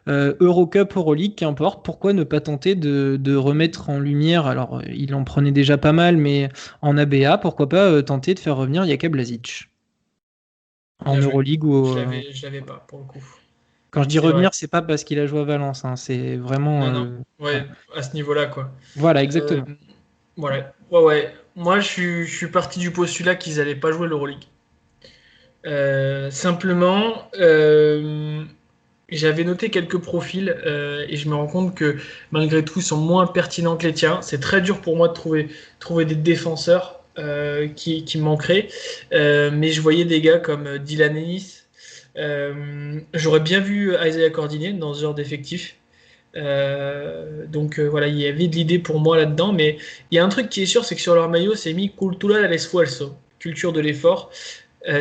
Eurocup, Euroleague, qu'importe, pourquoi ne pas tenter de remettre en lumière, alors il en prenait déjà pas mal, mais en ABA, pourquoi pas tenter de faire revenir Jaka Blažić en Bien joué. Euroleague ou Je l'avais pas pour le coup. quand je dis C'est vrai. revenir, c'est pas parce qu'il a joué à Valence, hein, c'est vraiment Non, non. voilà. Ouais, à ce niveau-là, quoi. Voilà, Euh, exactement. voilà. Ouais, ouais. Moi, je suis parti du postulat qu'ils allaient pas jouer l'Euroleague. Simplement, j'avais noté quelques profils et je me rends compte que malgré tout, ils sont moins pertinents que les tiens. C'est très dur pour moi de trouver des défenseurs qui me manqueraient. Mais je voyais des gars comme Dylan Ennis. J'aurais bien vu Isaiah Cordier dans ce genre d'effectif. Voilà, il y avait de l'idée pour moi là-dedans. Mais il y a un truc qui est sûr, c'est que sur leur maillot, c'est mis Cultura del Esfuerzo, culture de l'effort.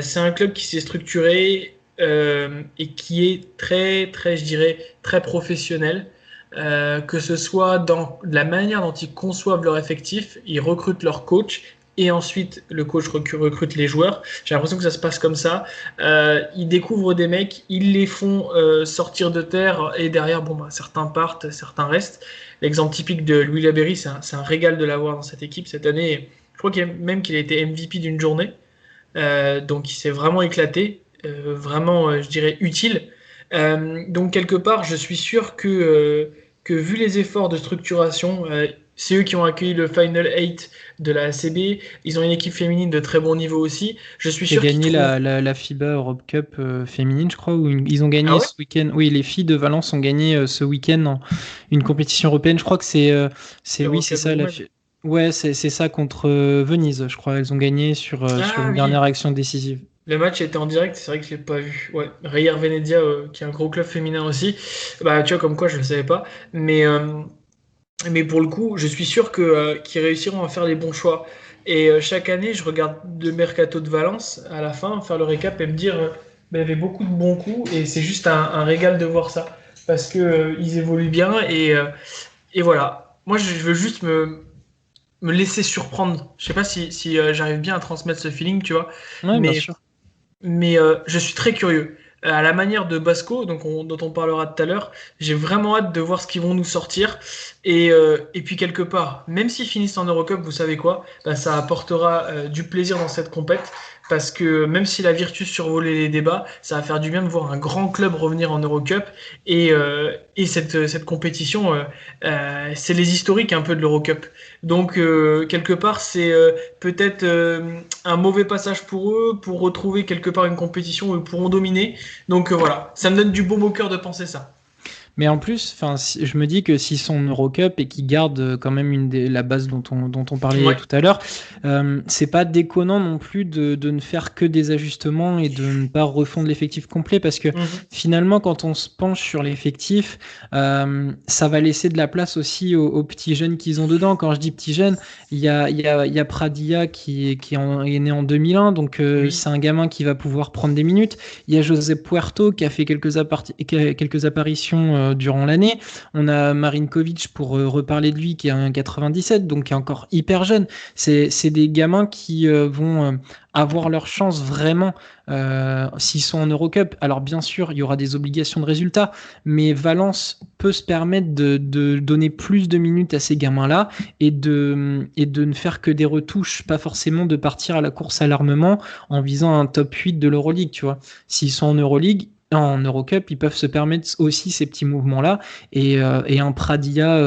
C'est un club qui s'est structuré et qui est très, très, je dirais, très professionnel. Que ce soit dans la manière dont ils conçoivent leur effectif, ils recrutent leur coach et ensuite le coach recrute les joueurs. J'ai l'impression que ça se passe comme ça. Ils découvrent des mecs, ils les font sortir de terre et derrière, bon, bah, certains partent, certains restent. L'exemple typique de Louis Labéry, c'est un régal de l'avoir dans cette équipe cette année. Je crois même qu'il a été MVP d'une journée. Donc il s'est vraiment éclaté, vraiment, je dirais, utile. Donc quelque part, je suis sûr que vu les efforts de structuration, c'est eux qui ont accueilli le Final 8 de la ACB. Ils ont une équipe féminine de très bon niveau aussi. Je suis Qui a sûr qu'ils gagné trouvent. la FIBA Europe Cup féminine, je crois, ils ont Ah gagné ouais? ce week-end. Oui, les filles de Valence ont gagné ce week-end une compétition européenne. Je crois que oui, c'est L'Eurocup ça. Women. Ouais, c'est ça contre Venise, je crois. Elles ont gagné sur Ah une oui, dernière action décisive. le match était en direct, c'est vrai que je l'ai pas vu. Ouais, Reyer Venezia, qui est un gros club féminin aussi. Bah, tu vois, comme quoi, je le savais pas. Mais pour le coup, je suis sûr qu'ils réussiront à faire les bons choix. Et chaque année, je regarde le mercato de Valence à la fin, faire le récap et me dire, il y avait beaucoup de bons coups et c'est juste un régal de voir ça parce que ils évoluent bien et voilà. Moi, je veux juste me laisser surprendre. Je sais pas si j'arrive bien à transmettre ce feeling, tu vois, Ouais, bien mais sûr. je suis très curieux. À la manière de Basco, dont on parlera tout à l'heure, j'ai vraiment hâte de voir ce qu'ils vont nous sortir. Et puis quelque part, même s'ils finissent en Eurocup, vous savez quoi, bah, ça apportera du plaisir dans cette compète. Parce que même si la Virtus survolait les débats, ça va faire du bien de voir un grand club revenir en Eurocup. Et cette compétition, c'est les historiques un peu de l'Eurocup. Donc quelque part, c'est peut-être un mauvais passage pour eux, pour retrouver quelque part une compétition où ils pourront dominer. Donc voilà, ça me donne du baume au cœur de penser ça. Mais en plus, je me dis que s'ils sont en Eurocup et qu'ils gardent quand même la base dont on parlait Ouais. tout à l'heure, c'est pas déconnant non plus de ne faire que des ajustements et de ne pas refondre l'effectif complet parce que Mhm. finalement, quand on se penche sur l'effectif, ça va laisser de la place aussi aux petits jeunes qu'ils ont dedans. Quand je dis petits jeunes, il y a Pradilla qui est né en 2001, donc Oui. c'est un gamin qui va pouvoir prendre des minutes. Il y a José Puerto qui a fait quelques apparitions durant l'année. On a Marinkovic pour reparler de lui qui est un 97, donc qui est encore hyper jeune. C'est des gamins qui vont avoir leur chance vraiment s'ils sont en Eurocup. Alors bien sûr, il y aura des obligations de résultats, mais Valence peut se permettre de donner plus de minutes à ces gamins-là et de ne faire que des retouches, pas forcément de partir à la course à l'armement en visant un top 8 de l'Euroleague, tu vois. S'ils sont en Euroleague, en Eurocup, ils peuvent se permettre aussi ces petits mouvements-là et un Pradilla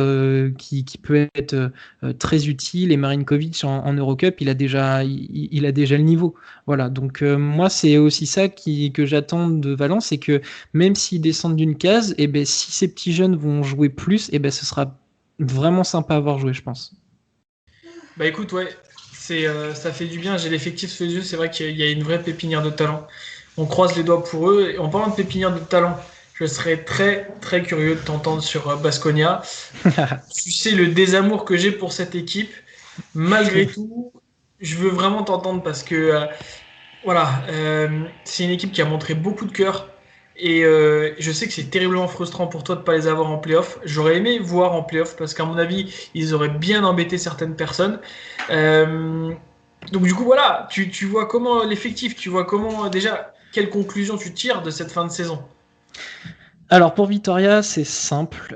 qui peut être très utile et Marinkovic en Eurocup, il a déjà le niveau. Voilà, donc moi c'est aussi ça que j'attends de Valence, c'est que même s'ils descendent d'une case, et ben si ces petits jeunes vont jouer plus, et ben ce sera vraiment sympa à voir jouer, je pense. Bah écoute, ouais, ça fait du bien. J'ai l'effectif sous les yeux. C'est vrai qu'il y a une vraie pépinière de talent. On croise les doigts pour eux. Et en parlant de pépinière de talent, je serais très très curieux de t'entendre sur Baskonia. Tu sais le désamour que j'ai pour cette équipe. Malgré tout, je veux vraiment t'entendre parce que voilà, c'est une équipe qui a montré beaucoup de cœur et je sais que c'est terriblement frustrant pour toi de ne pas les avoir en playoff. J'aurais aimé voir en playoff parce qu'à mon avis, ils auraient bien embêté certaines personnes. Euh, donc du coup, voilà, tu vois comment l'effectif, tu vois comment déjà, quelle conclusion tu tires de cette fin de saison. Alors pour Vitoria, c'est simple.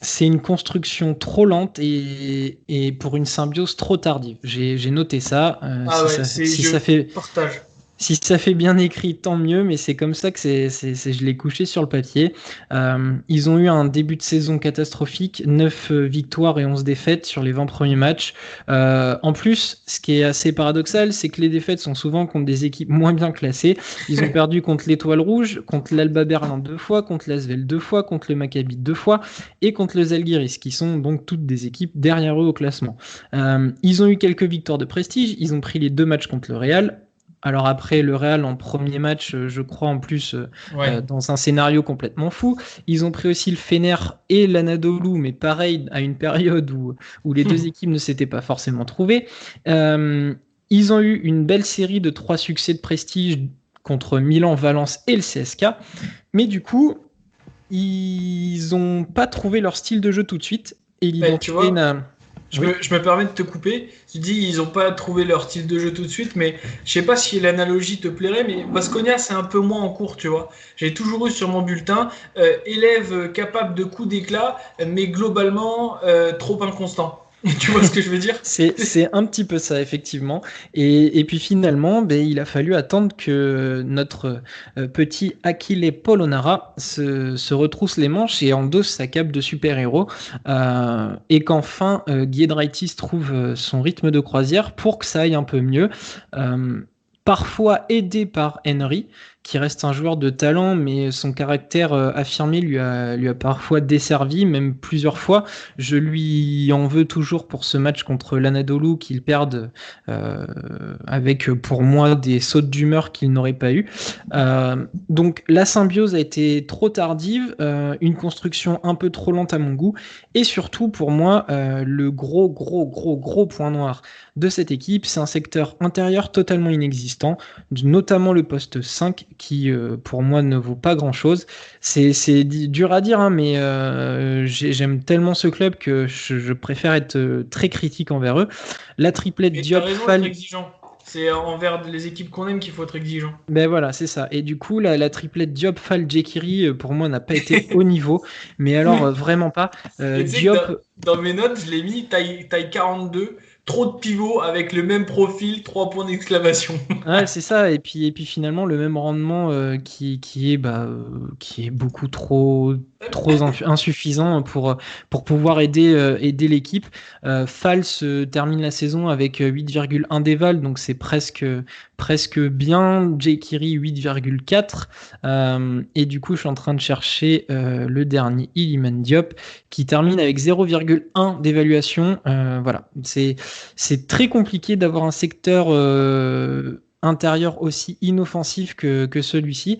C'est une construction trop lente et pour une symbiose trop tardive. J'ai noté ça. Ah ouais, je partage. Si ça fait bien écrit, tant mieux, mais c'est comme ça que je l'ai couché sur le papier. Ils ont eu un début de saison catastrophique, 9 victoires et 11 défaites sur les 20 premiers matchs. En plus, ce qui est assez paradoxal, c'est que les défaites sont souvent contre des équipes moins bien classées. Ils ont perdu contre l'Étoile Rouge, contre l'Alba Berlin 2 fois, contre l'Asvel 2 fois, contre le Maccabi 2 fois et contre le Zalgiris, qui sont donc toutes des équipes derrière eux au classement. Ils ont eu quelques victoires de prestige. Ils ont pris les 2 matchs contre le Real. Alors après, le Real en premier match, je crois en plus, dans un scénario complètement fou. Ils ont pris aussi le Fener et l'Anadolu, mais pareil, à une période où les deux équipes ne s'étaient pas forcément trouvées. Ils ont eu une belle série de 3 succès de prestige contre Milan, Valence et le CSK. Mais du coup, ils n'ont pas trouvé leur style de jeu tout de suite. Et l'identité Je me permets de te couper. Tu dis ils n'ont pas trouvé leur style de jeu tout de suite, mais je sais pas si l'analogie te plairait, mais Baskonia c'est un peu moins en cours, tu vois. J'ai toujours eu sur mon bulletin élève capable de coups d'éclat, mais globalement trop inconstant. Tu vois ce que je veux dire? C'est un petit peu ça, effectivement. Et puis finalement, il a fallu attendre que notre petit Achille Polonara se retrousse les manches et endosse sa cape de super-héros. Et qu'enfin, Giedraitis trouve son rythme de croisière pour que ça aille un peu mieux. Parfois aidé par Henry, qui reste un joueur de talent, mais son caractère affirmé lui a parfois desservi, même plusieurs fois. Je lui en veux toujours pour ce match contre l'Anadolu qu'il perde avec, pour moi, des sautes d'humeur qu'il n'aurait pas eu. Donc la symbiose a été trop tardive, une construction un peu trop lente à mon goût, et surtout pour moi, le gros point noir de cette équipe, c'est un secteur intérieur totalement inexistant, notamment le poste 5 qui pour moi ne vaut pas grand chose. C'est dur à dire, hein, mais j'aime tellement ce club que je préfère être très critique envers eux. La triplette Diop, Fall. C'est envers les équipes qu'on aime qu'il faut être exigeant. Ben voilà, c'est ça. Et du coup, la triplette Diop, Fall, Jekiri, pour moi, n'a pas été au niveau. Mais alors, vraiment pas. Diop... Dans mes notes, je l'ai mis taille 42. Trop de pivots avec le même profil, 3 points d'exclamation. Ouais, c'est ça. Et puis finalement, le même rendement qui est beaucoup trop insuffisant pour pouvoir aider l'équipe. Fall se termine la saison avec 8,1 d'éval, donc c'est presque bien. Jekiri 8,4. Et du coup, je suis en train de chercher le dernier, Iliman Diop, qui termine avec 0,1 d'évaluation. Voilà, c'est très compliqué d'avoir un secteur intérieur aussi inoffensif que celui-ci.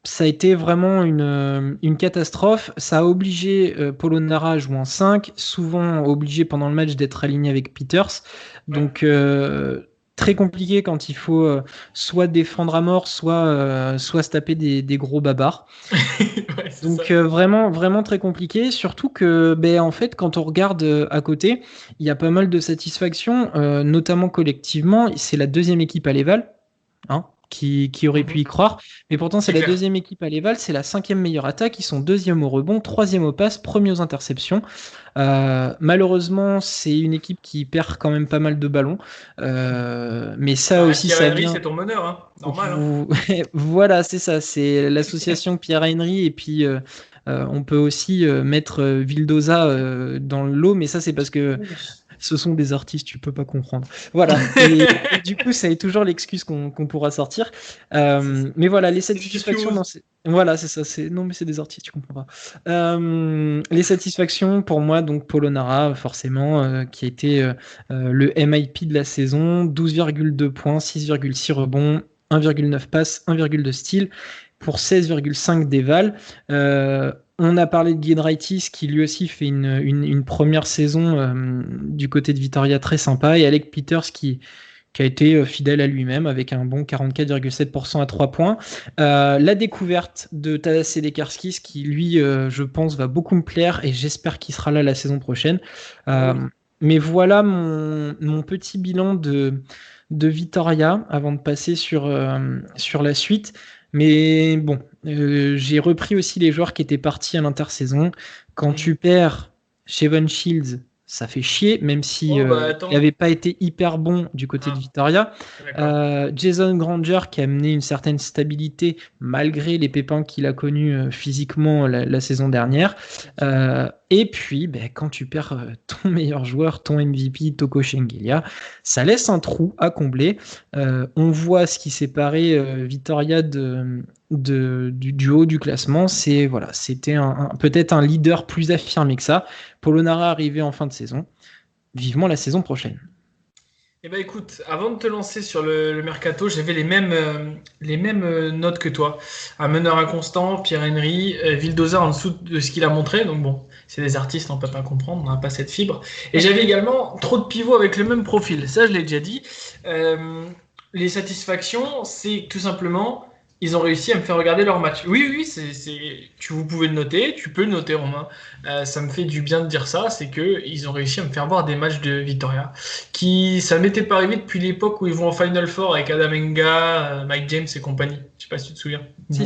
Ça a été vraiment une catastrophe. Ça a obligé Polonara à jouer en 5, souvent obligé pendant le match d'être aligné avec Peters. Donc très compliqué quand il faut soit défendre à mort, soit se taper des gros babards. Ouais, donc vraiment très compliqué, surtout que en fait quand on regarde à côté, il y a pas mal de satisfaction, notamment collectivement. C'est la deuxième équipe à l'Eval, hein, qui aurait pu y croire, mais pourtant c'est la deuxième équipe à l'Eval, c'est la 5e meilleure attaque, ils sont 2e au rebond, 3e aux passes, 1er aux interceptions. Malheureusement c'est une équipe qui perd quand même pas mal de ballons, mais ça aussi Pierre ça Henry, vient... c'est ton meneur, hein. Normal. Voilà, c'est ça, c'est l'association Pierre Henry, et puis on peut aussi mettre Vildoza dans le lot, mais ça c'est parce que ce sont des artistes, tu peux pas comprendre. Voilà. Et du coup, ça est toujours l'excuse qu'on pourra sortir. Mais voilà, les satisfactions dans voilà, c'est ça. Non, mais c'est des artistes, tu comprends pas. Les satisfactions pour moi, donc Polonara, forcément, qui a été le MIP de la saison, 12,2 points, 6,6 rebonds, 1,9 passes, 1,2 steals pour 16,5 d'éval. On a parlé de Giedraitis qui lui aussi fait une première saison du côté de Vitoria très sympa, et Alec Peters qui a été fidèle à lui-même avec un bon 44,7% à 3 points. La découverte de Tadas Sedekarskis qui lui, je pense, va beaucoup me plaire, et j'espère qu'il sera là la saison prochaine. Mais voilà mon petit bilan de de Vitoria avant de passer sur la suite. Mais bon, j'ai repris aussi les joueurs qui étaient partis à l'intersaison. Quand tu perds Shevon Shields, ça fait chier, même si Oh, bah il attends. n'avait pas été hyper bon du côté de Vitoria. D'accord. Jason Granger qui a amené une certaine stabilité malgré les pépins qu'il a connus physiquement la saison dernière. Et puis, quand tu perds ton meilleur joueur, ton MVP, Toko Shengelia, ça laisse un trou à combler. On voit ce qui séparait Vitoria du haut du classement. C'était peut-être un leader plus affirmé que ça. Polonara arrivé en fin de saison. Vivement la saison prochaine. Eh ben écoute, avant de te lancer sur le mercato, j'avais les mêmes notes que toi. Un meneur inconstant, Pierre-Henry, Vildoza en dessous de ce qu'il a montré. Donc bon, c'est des artistes, on peut pas comprendre, on n'a pas cette fibre. Et j'avais également trop de pivots avec le même profil. Ça, je l'ai déjà dit. Les satisfactions, c'est tout simplement, ils ont réussi à me faire regarder leur match. Oui, vous pouvez le noter, tu peux le noter, Romain. Ça me fait du bien de dire ça, c'est que ils ont réussi à me faire voir des matchs de Victoria ça m'était pas arrivé depuis l'époque où ils vont en Final Four avec Adam Enga, Mike James et compagnie. Je sais pas si tu te souviens. Si.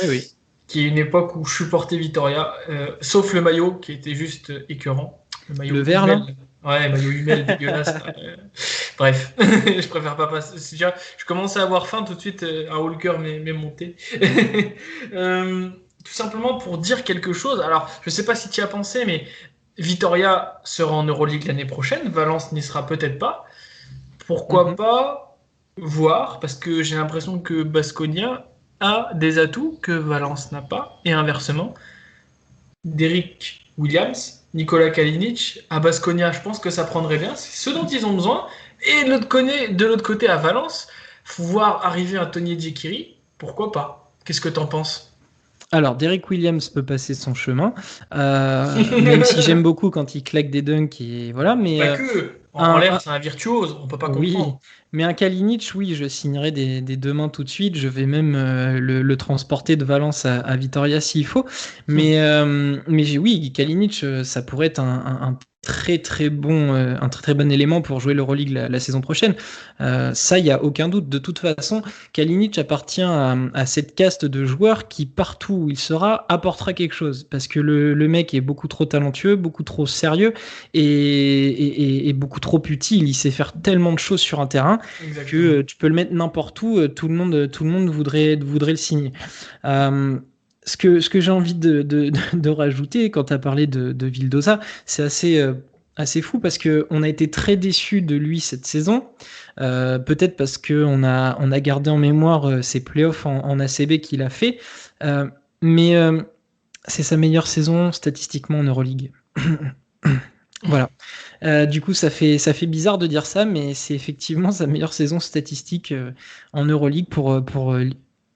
Oui. Qui est une époque où je supportais Victoria, sauf le maillot qui était juste écœurant. Le vert là. Ouais, maillot Hummel dégueulasse. Bref, je préfère pas passer. Déjà, je commençais à avoir faim tout de suite, un Walker m'est monté. Tout simplement pour dire quelque chose. Alors, je sais pas si tu y as pensé, mais Vitoria sera en Euroleague l'année prochaine. Valence n'y sera peut-être pas. Pourquoi pas voir, parce que j'ai l'impression que Baskonia a des atouts que Valence n'a pas, et inversement. Derrick Williams, Nikola Kalinic, à Baskonia, je pense que ça prendrait bien. C'est ce dont ils ont besoin. Et de l'autre côté, à Valence, voir arriver un Tony Djekiri, pourquoi pas? Qu'est-ce que t'en penses? Alors, Derrick Williams peut passer son chemin, même si j'aime beaucoup quand il claque des dunks et voilà, mais Pas que. En l'air, c'est un virtuose, on peut pas oui, comprendre. mais un Kalinic, oui, je signerai des deux mains tout de suite. Je vais même le transporter de Valence à Vitoria s'il faut. Mais oui, Kalinic, ça pourrait être un très très bon élément pour jouer l'Euroleague la saison prochaine. Ça, il y a aucun doute. De toute façon, Kalinic appartient à cette caste de joueurs qui partout où il sera apportera quelque chose parce que le mec est beaucoup trop talentueux, beaucoup trop sérieux et beaucoup trop utile. Il sait faire tellement de choses sur un terrain. Exactement. Que tu peux le mettre n'importe où. Tout le monde voudrait le signer. Ce que j'ai envie de rajouter quand tu as parlé de Vildoza, c'est assez fou parce qu'on a été très déçus de lui cette saison. Peut-être parce qu'on a gardé en mémoire ses playoffs en ACB qu'il a fait. Mais c'est sa meilleure saison statistiquement en Euroleague. Voilà. Du coup, ça fait bizarre de dire ça, mais c'est effectivement sa meilleure saison statistique en Euroleague pour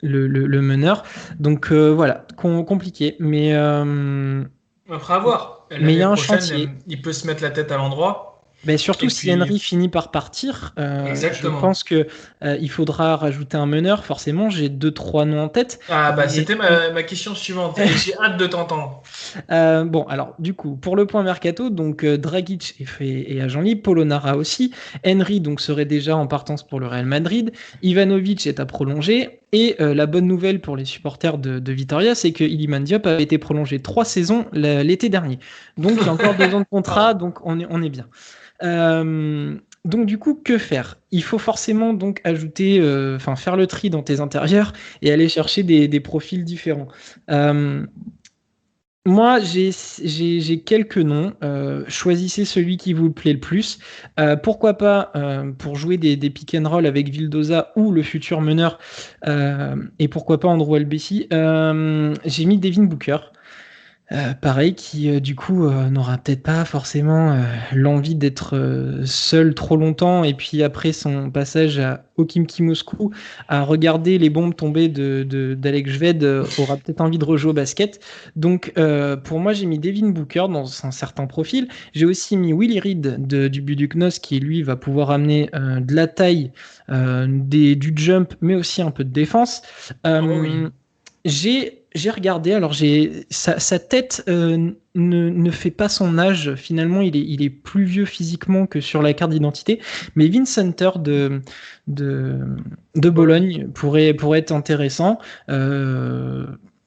le meneur. Donc voilà, compliqué. Mais après, à voir. Mais il y a un prochaine, chantier. Il peut se mettre la tête à l'endroit. Mais surtout si Henry finit par partir, je pense que il faudra rajouter un meneur. Forcément, j'ai 2-3 noms en tête. C'était ma question suivante. Et j'ai hâte de t'entendre. Bon, alors du coup, pour le point mercato, donc Dragic est agent libre, Polonara aussi. Henry donc serait déjà en partance pour le Real Madrid. Ivanovic est à prolonger. Et la bonne nouvelle pour les supporters de Vitoria, c'est que Iliman Diop a été prolongé 3 saisons l'été dernier. Donc il y a encore 2 ans de contrat, donc on est bien. Donc du coup, que faire? Il faut forcément donc ajouter, faire le tri dans tes intérieurs et aller chercher des profils différents. Moi, j'ai quelques noms. Choisissez celui qui vous plaît le plus. Pourquoi pas pour jouer des pick and roll avec Vildoza ou le futur meneur. Et pourquoi pas Andrew Albesi. J'ai mis Devin Booker. Pareil, qui du coup n'aura peut-être pas forcément l'envie d'être seul trop longtemps, et puis après son passage au Khimki Moscou à regarder les bombes tomber d'Alex Zved aura peut-être envie de rejouer au basket. Donc pour moi j'ai mis Devin Booker dans un certain profil. J'ai aussi mis Willy Reed du Budućnost qui lui va pouvoir amener de la taille, du jump, mais aussi un peu de défense. Oui. J'ai j'ai regardé. Alors, sa tête ne fait pas son âge. Finalement, il est plus vieux physiquement que sur la carte d'identité. Mais Vince Hunter de Bologne pourrait être intéressant.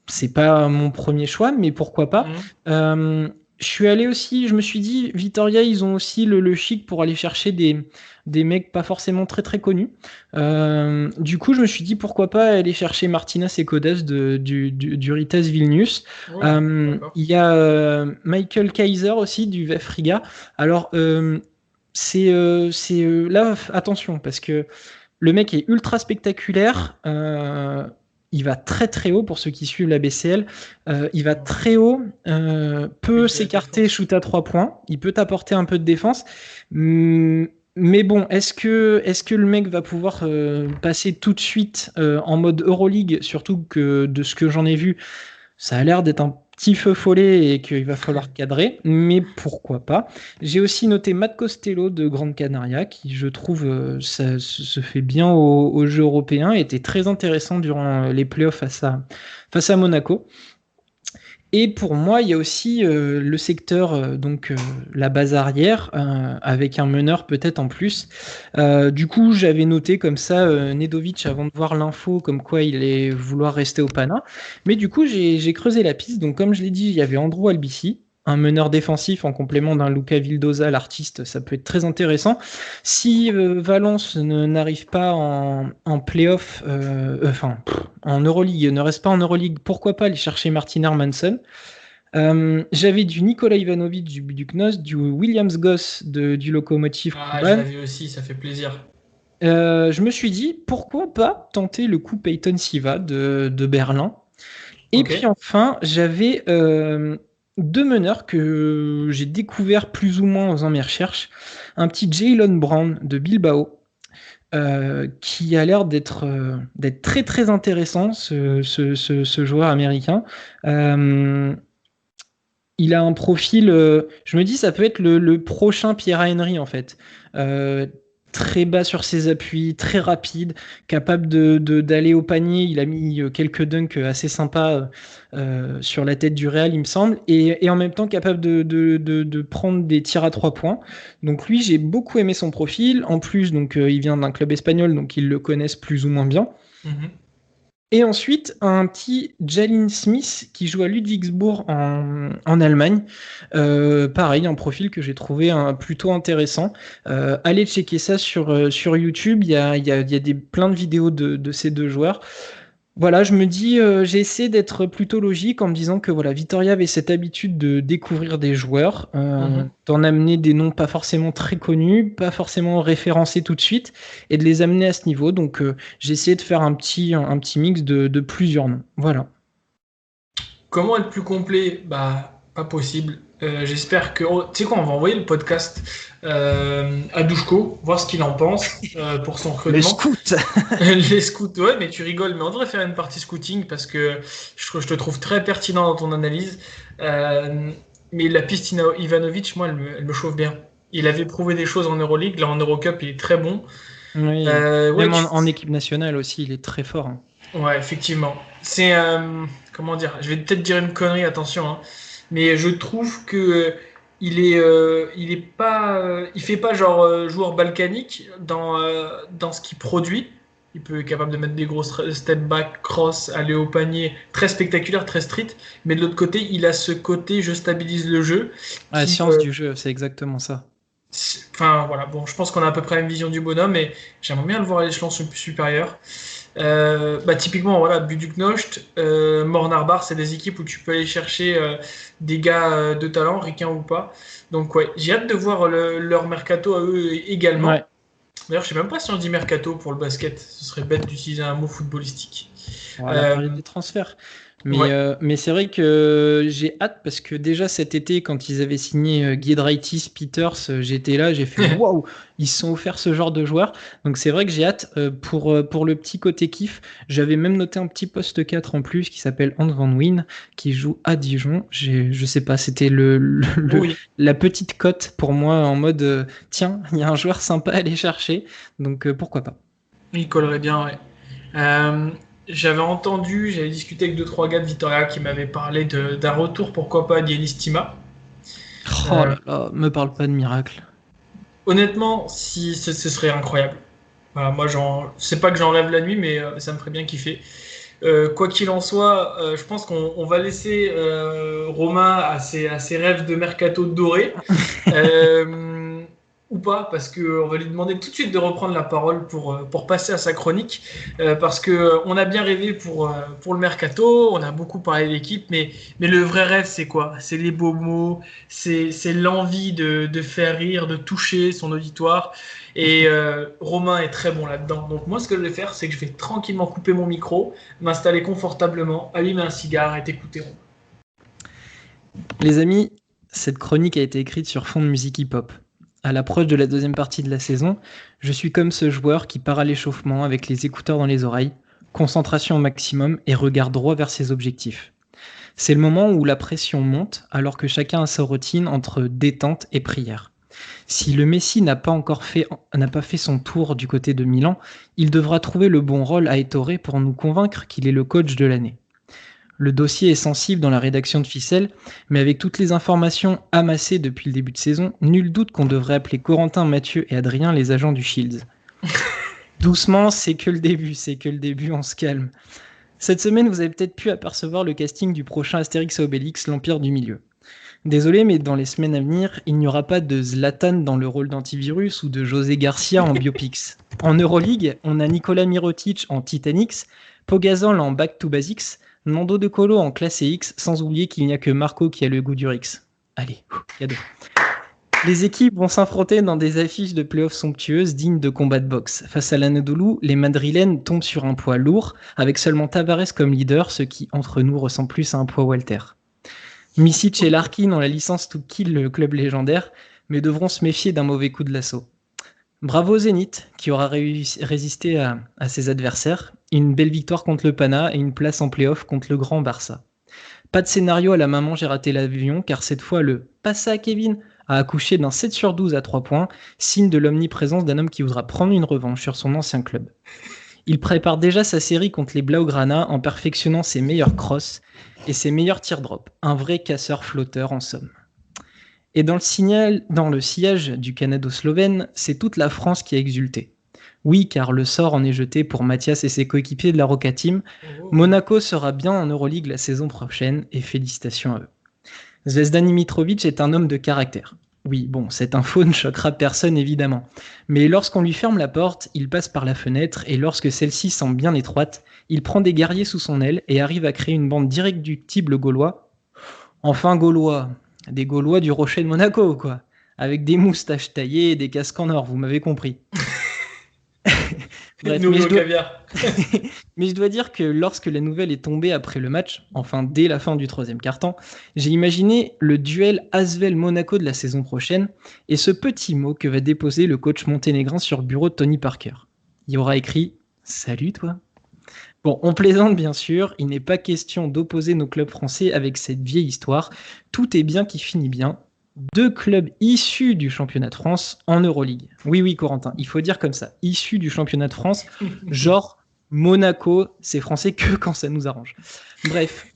C'est pas mon premier choix, mais pourquoi pas. Je suis allé aussi, je me suis dit, Vitoria, ils ont aussi le chic pour aller chercher des mecs pas forcément très très connus. Du coup, je me suis dit, pourquoi pas aller chercher Martinas et Codas du Ritas Vilnius. Il y a Michael Kaiser aussi du VF Riga. Alors, là, attention, parce que le mec est ultra spectaculaire. Il va très très haut pour ceux qui suivent la BCL. Il va très haut, peut s'écarter, shoot à 3 points. Il peut apporter un peu de défense. Mais bon, est-ce que le mec va pouvoir passer tout de suite en mode Euroleague, surtout que de ce que j'en ai vu, ça a l'air d'être un petit feu follet et qu'il va falloir cadrer, mais pourquoi pas. J'ai aussi noté Matt Costello de Grande Canaria, qui je trouve ça se fait bien au jeu européen, et était très intéressant durant les playoffs face à Monaco. Et pour moi, il y a aussi le secteur, la base arrière, avec un meneur peut-être en plus. Du coup, j'avais noté comme ça Nedovic avant de voir l'info comme quoi il allait vouloir rester au Pana. Mais du coup, j'ai creusé la piste. Donc, comme je l'ai dit, il y avait Andrew Albici, un meneur défensif en complément d'un Luca Vildoza, l'artiste. Ça peut être très intéressant. Si Valence n'arrive pas en play-off, en Euroleague, ne reste pas en Euroleague, pourquoi pas aller chercher Martin Hermanson. J'avais du Nikola Ivanovic du Knos, du Williams Goss du Lokomotiv. Je l'avais aussi, ça fait plaisir. Je me suis dit, pourquoi pas tenter le coup Peyton Siva de Berlin. Et puis enfin, j'avais deux meneurs que j'ai découverts plus ou moins en faisant mes recherches. Un petit Jalen Brown de Bilbao, qui a l'air d'être très très intéressant, ce joueur américain. Il a un profil, je me dis, ça peut être le prochain Pierre Henry en fait. Très bas sur ses appuis, très rapide, capable d'aller au panier. Il a mis quelques dunks assez sympas sur la tête du Real, il me semble, et en même temps capable de prendre des tirs à 3 points. Donc lui, j'ai beaucoup aimé son profil. En plus, donc il vient d'un club espagnol, donc ils le connaissent plus ou moins bien. Et ensuite, un petit Jalen Smith qui joue à Ludwigsburg en Allemagne. Pareil, un profil que j'ai trouvé plutôt intéressant. Allez checker ça sur YouTube. Il y a plein de vidéos de ces deux joueurs. Voilà, je me dis, j'ai essayé d'être plutôt logique en me disant que voilà, Vitoria avait cette habitude de découvrir des joueurs, d'en amener des noms pas forcément très connus, pas forcément référencés tout de suite, et de les amener à ce niveau. Donc, j'ai essayé de faire un petit mix de plusieurs noms. Voilà. Comment être plus complet ? Pas possible. J'espère que... tu sais quoi, on va envoyer le podcast à Douchko, voir ce qu'il en pense pour son recrutement. Les scouts. Les scouts, ouais, mais tu rigoles. Mais on devrait faire une partie scouting parce que je te trouve très pertinent dans ton analyse. Mais la piste Ivanovic, moi, elle me chauffe bien. Il avait prouvé des choses en Euroleague. Là, en Eurocup, il est très bon. Oui. Même en équipe nationale aussi, il est très fort. Hein. Ouais, effectivement. C'est... comment dire ? Je vais peut-être dire une connerie, attention. Hein. Mais je trouve que il fait pas genre joueur balkanique dans ce qu'il produit. Il peut être capable de mettre des gros step back, cross, aller au panier, très spectaculaire, très street. Mais de l'autre côté, il a ce côté je stabilise le jeu. La science du jeu, c'est exactement ça. Enfin voilà, bon, je pense qu'on a à peu près la même vision du bonhomme, mais j'aimerais bien le voir à l'échelon supérieur. Typiquement voilà, Buduknost, Mornarbar, c'est des équipes où tu peux aller chercher des gars de talent, ricains ou pas. Donc ouais, j'ai hâte de voir leur mercato à eux également. Ouais. D'ailleurs, je sais même pas si on dit mercato pour le basket. Ce serait bête d'utiliser un mot footballistique. Voilà, des transferts. Mais c'est vrai que j'ai hâte parce que déjà cet été, quand ils avaient signé Giedraitis, Peters, j'étais là, j'ai fait waouh, ils se sont offerts ce genre de joueurs. Donc c'est vrai que j'ai hâte pour le petit côté kiff. J'avais même noté un petit poste 4 en plus qui s'appelle Hans Van Wien qui joue à Dijon. Je sais pas, c'était la petite cote pour moi en mode tiens, il y a un joueur sympa à aller chercher. Donc pourquoi pas. Il collerait bien, ouais. j'avais discuté avec 2-3 gars de Vitoria qui m'avaient parlé d'un retour, pourquoi pas, d'Yanis Tima. Oh là là, me parle pas de miracle. Honnêtement, si ce serait incroyable. Voilà, moi, c'est pas que j'en rêve la nuit, mais ça me ferait bien kiffer. Quoi qu'il en soit, je pense qu'on va laisser Romain à ses rêves de mercato doré. Ou pas, parce qu'on va lui demander tout de suite de reprendre la parole pour passer à sa chronique, parce qu'on a bien rêvé pour le mercato, on a beaucoup parlé de l'équipe, mais le vrai rêve, c'est quoi? C'est les beaux mots, c'est l'envie de faire rire, de toucher son auditoire, et Romain est très bon là-dedans. Donc moi, ce que je vais faire, c'est que je vais tranquillement couper mon micro, m'installer confortablement, allumer un cigare et t'écouter, Romain. Les amis, cette chronique a été écrite sur fond de musique hip-hop. À l'approche de la deuxième partie de la saison, je suis comme ce joueur qui part à l'échauffement avec les écouteurs dans les oreilles, concentration au maximum et regard droit vers ses objectifs. C'est le moment où la pression monte alors que chacun a sa routine entre détente et prière. Si le Messi n'a pas fait son tour du côté de Milan, il devra trouver le bon rôle à Ettore pour nous convaincre qu'il est le coach de l'année. Le dossier est sensible dans la rédaction de Ficelle, mais avec toutes les informations amassées depuis le début de saison, nul doute qu'on devrait appeler Corentin, Mathieu et Adrien les agents du Shields. Doucement, c'est que le début, on se calme. Cette semaine, vous avez peut-être pu apercevoir le casting du prochain Astérix et Obélix, l'Empire du Milieu. Désolé, mais dans les semaines à venir, il n'y aura pas de Zlatan dans le rôle d'antivirus ou de José Garcia en Biopics. En Euroleague, on a Nicolas Mirotic en Titanics, Pogazol en Back to Basics, Nando De Colo en classe X, sans oublier qu'il n'y a que Marco qui a le goût du Rix. Allez, cadeau. Les équipes vont s'affronter dans des affiches de play-off somptueuses dignes de combats de boxe. Face à l'Anadolu, les Madrilènes tombent sur un poids lourd, avec seulement Tavares comme leader, ce qui, entre nous, ressemble plus à un poids welter. Misic et Larkin ont la licence to kill le club légendaire, mais devront se méfier d'un mauvais coup de lasso. Bravo Zénith, qui aura résisté à ses adversaires. Une belle victoire contre le Pana et une place en play-off contre le grand Barça. Pas de scénario à la maman, j'ai raté l'avion, car cette fois le « passe à Kevin » a accouché d'un 7 sur 12 à 3 points, signe de l'omniprésence d'un homme qui voudra prendre une revanche sur son ancien club. Il prépare déjà sa série contre les Blaugrana en perfectionnant ses meilleurs crosses et ses meilleurs teardrops. Un vrai casseur-flotteur en somme. Et dans le sillage du Canado-Slovène, c'est toute la France qui a exulté. Oui, car le sort en est jeté pour Mathias et ses coéquipiers de la Roca Team. Monaco sera bien en Euroleague la saison prochaine et félicitations à eux. Zvezdan Mitrovic est un homme de caractère. Oui, bon, cette info ne choquera personne évidemment. Mais lorsqu'on lui ferme la porte, il passe par la fenêtre et lorsque celle-ci semble bien étroite, il prend des guerriers sous son aile et arrive à créer une bande d'irréductibles Gaulois. Enfin Gaulois, des Gaulois du Rocher de Monaco, quoi. Avec des moustaches taillées et des casques en or, vous m'avez compris. Bref, mais je dois dire que lorsque la nouvelle est tombée après le match, enfin dès la fin du troisième quart-temps, j'ai imaginé le duel Asvel-Monaco de la saison prochaine et ce petit mot que va déposer le coach monténégrin sur le bureau de Tony Parker. Il y aura écrit « Salut toi ». Bon, on plaisante bien sûr, il n'est pas question d'opposer nos clubs français avec cette vieille histoire. Tout est bien qui finit bien. 2 clubs issus du championnat de France en Euroleague. Oui, Corentin, il faut dire comme ça. Issus du championnat de France, genre Monaco, c'est français que quand ça nous arrange. Bref,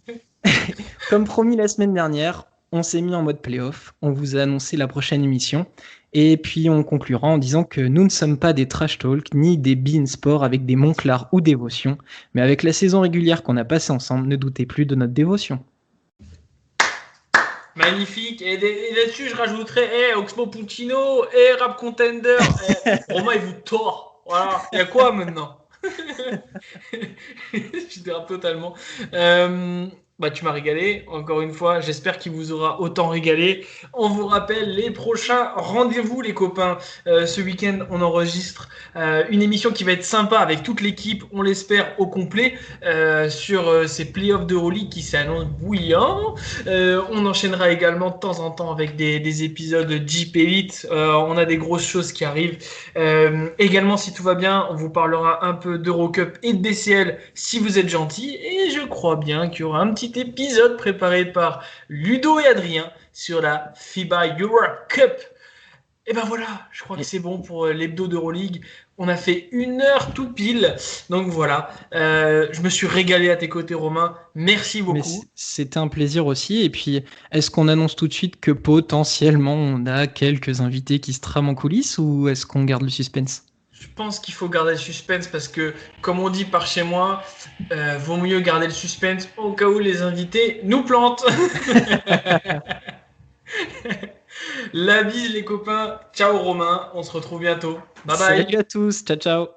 comme promis la semaine dernière, on s'est mis en mode play-off. On vous a annoncé la prochaine émission. Et puis on conclura en disant que nous ne sommes pas des trash talk ni des beIN Sport avec des Monclar ou dévotion, mais avec la saison régulière qu'on a passée ensemble, ne doutez plus de notre dévotion. Magnifique. Et là-dessus, je rajouterais Oxmo Puccino, Rap Contender. Romain, il vous tord. Voilà. Il y a quoi maintenant? Je dérape totalement. Tu m'as régalé, encore une fois. J'espère qu'il vous aura autant régalé. On vous rappelle les prochains rendez-vous, les copains. Ce week-end, on enregistre une émission qui va être sympa avec toute l'équipe, on l'espère, au complet, sur ces playoffs d'Euroleague qui s'annoncent bouillants. On enchaînera également de temps en temps avec des épisodes de Jeep Elite. On a des grosses choses qui arrivent. Également, si tout va bien, on vous parlera un peu d'Eurocup et de BCL si vous êtes gentils. Et je crois bien qu'il y aura un petit épisode préparé par Ludo et Adrien sur la FIBA Eurocup. Et ben voilà, je crois que c'est bon pour l'hebdo d'Euroleague. On a fait 1 heure tout pile. Donc voilà, je me suis régalé à tes côtés, Romain. Merci Mais beaucoup. c'était un plaisir aussi. Et puis, est-ce qu'on annonce tout de suite que potentiellement on a quelques invités qui se trament en coulisses ou est-ce qu'on garde le suspense? Je pense qu'il faut garder le suspense parce que, comme on dit par chez moi, vaut mieux garder le suspense au cas où les invités nous plantent. La bise les copains. Ciao Romain, on se retrouve bientôt. Bye bye. Salut à tous, ciao ciao!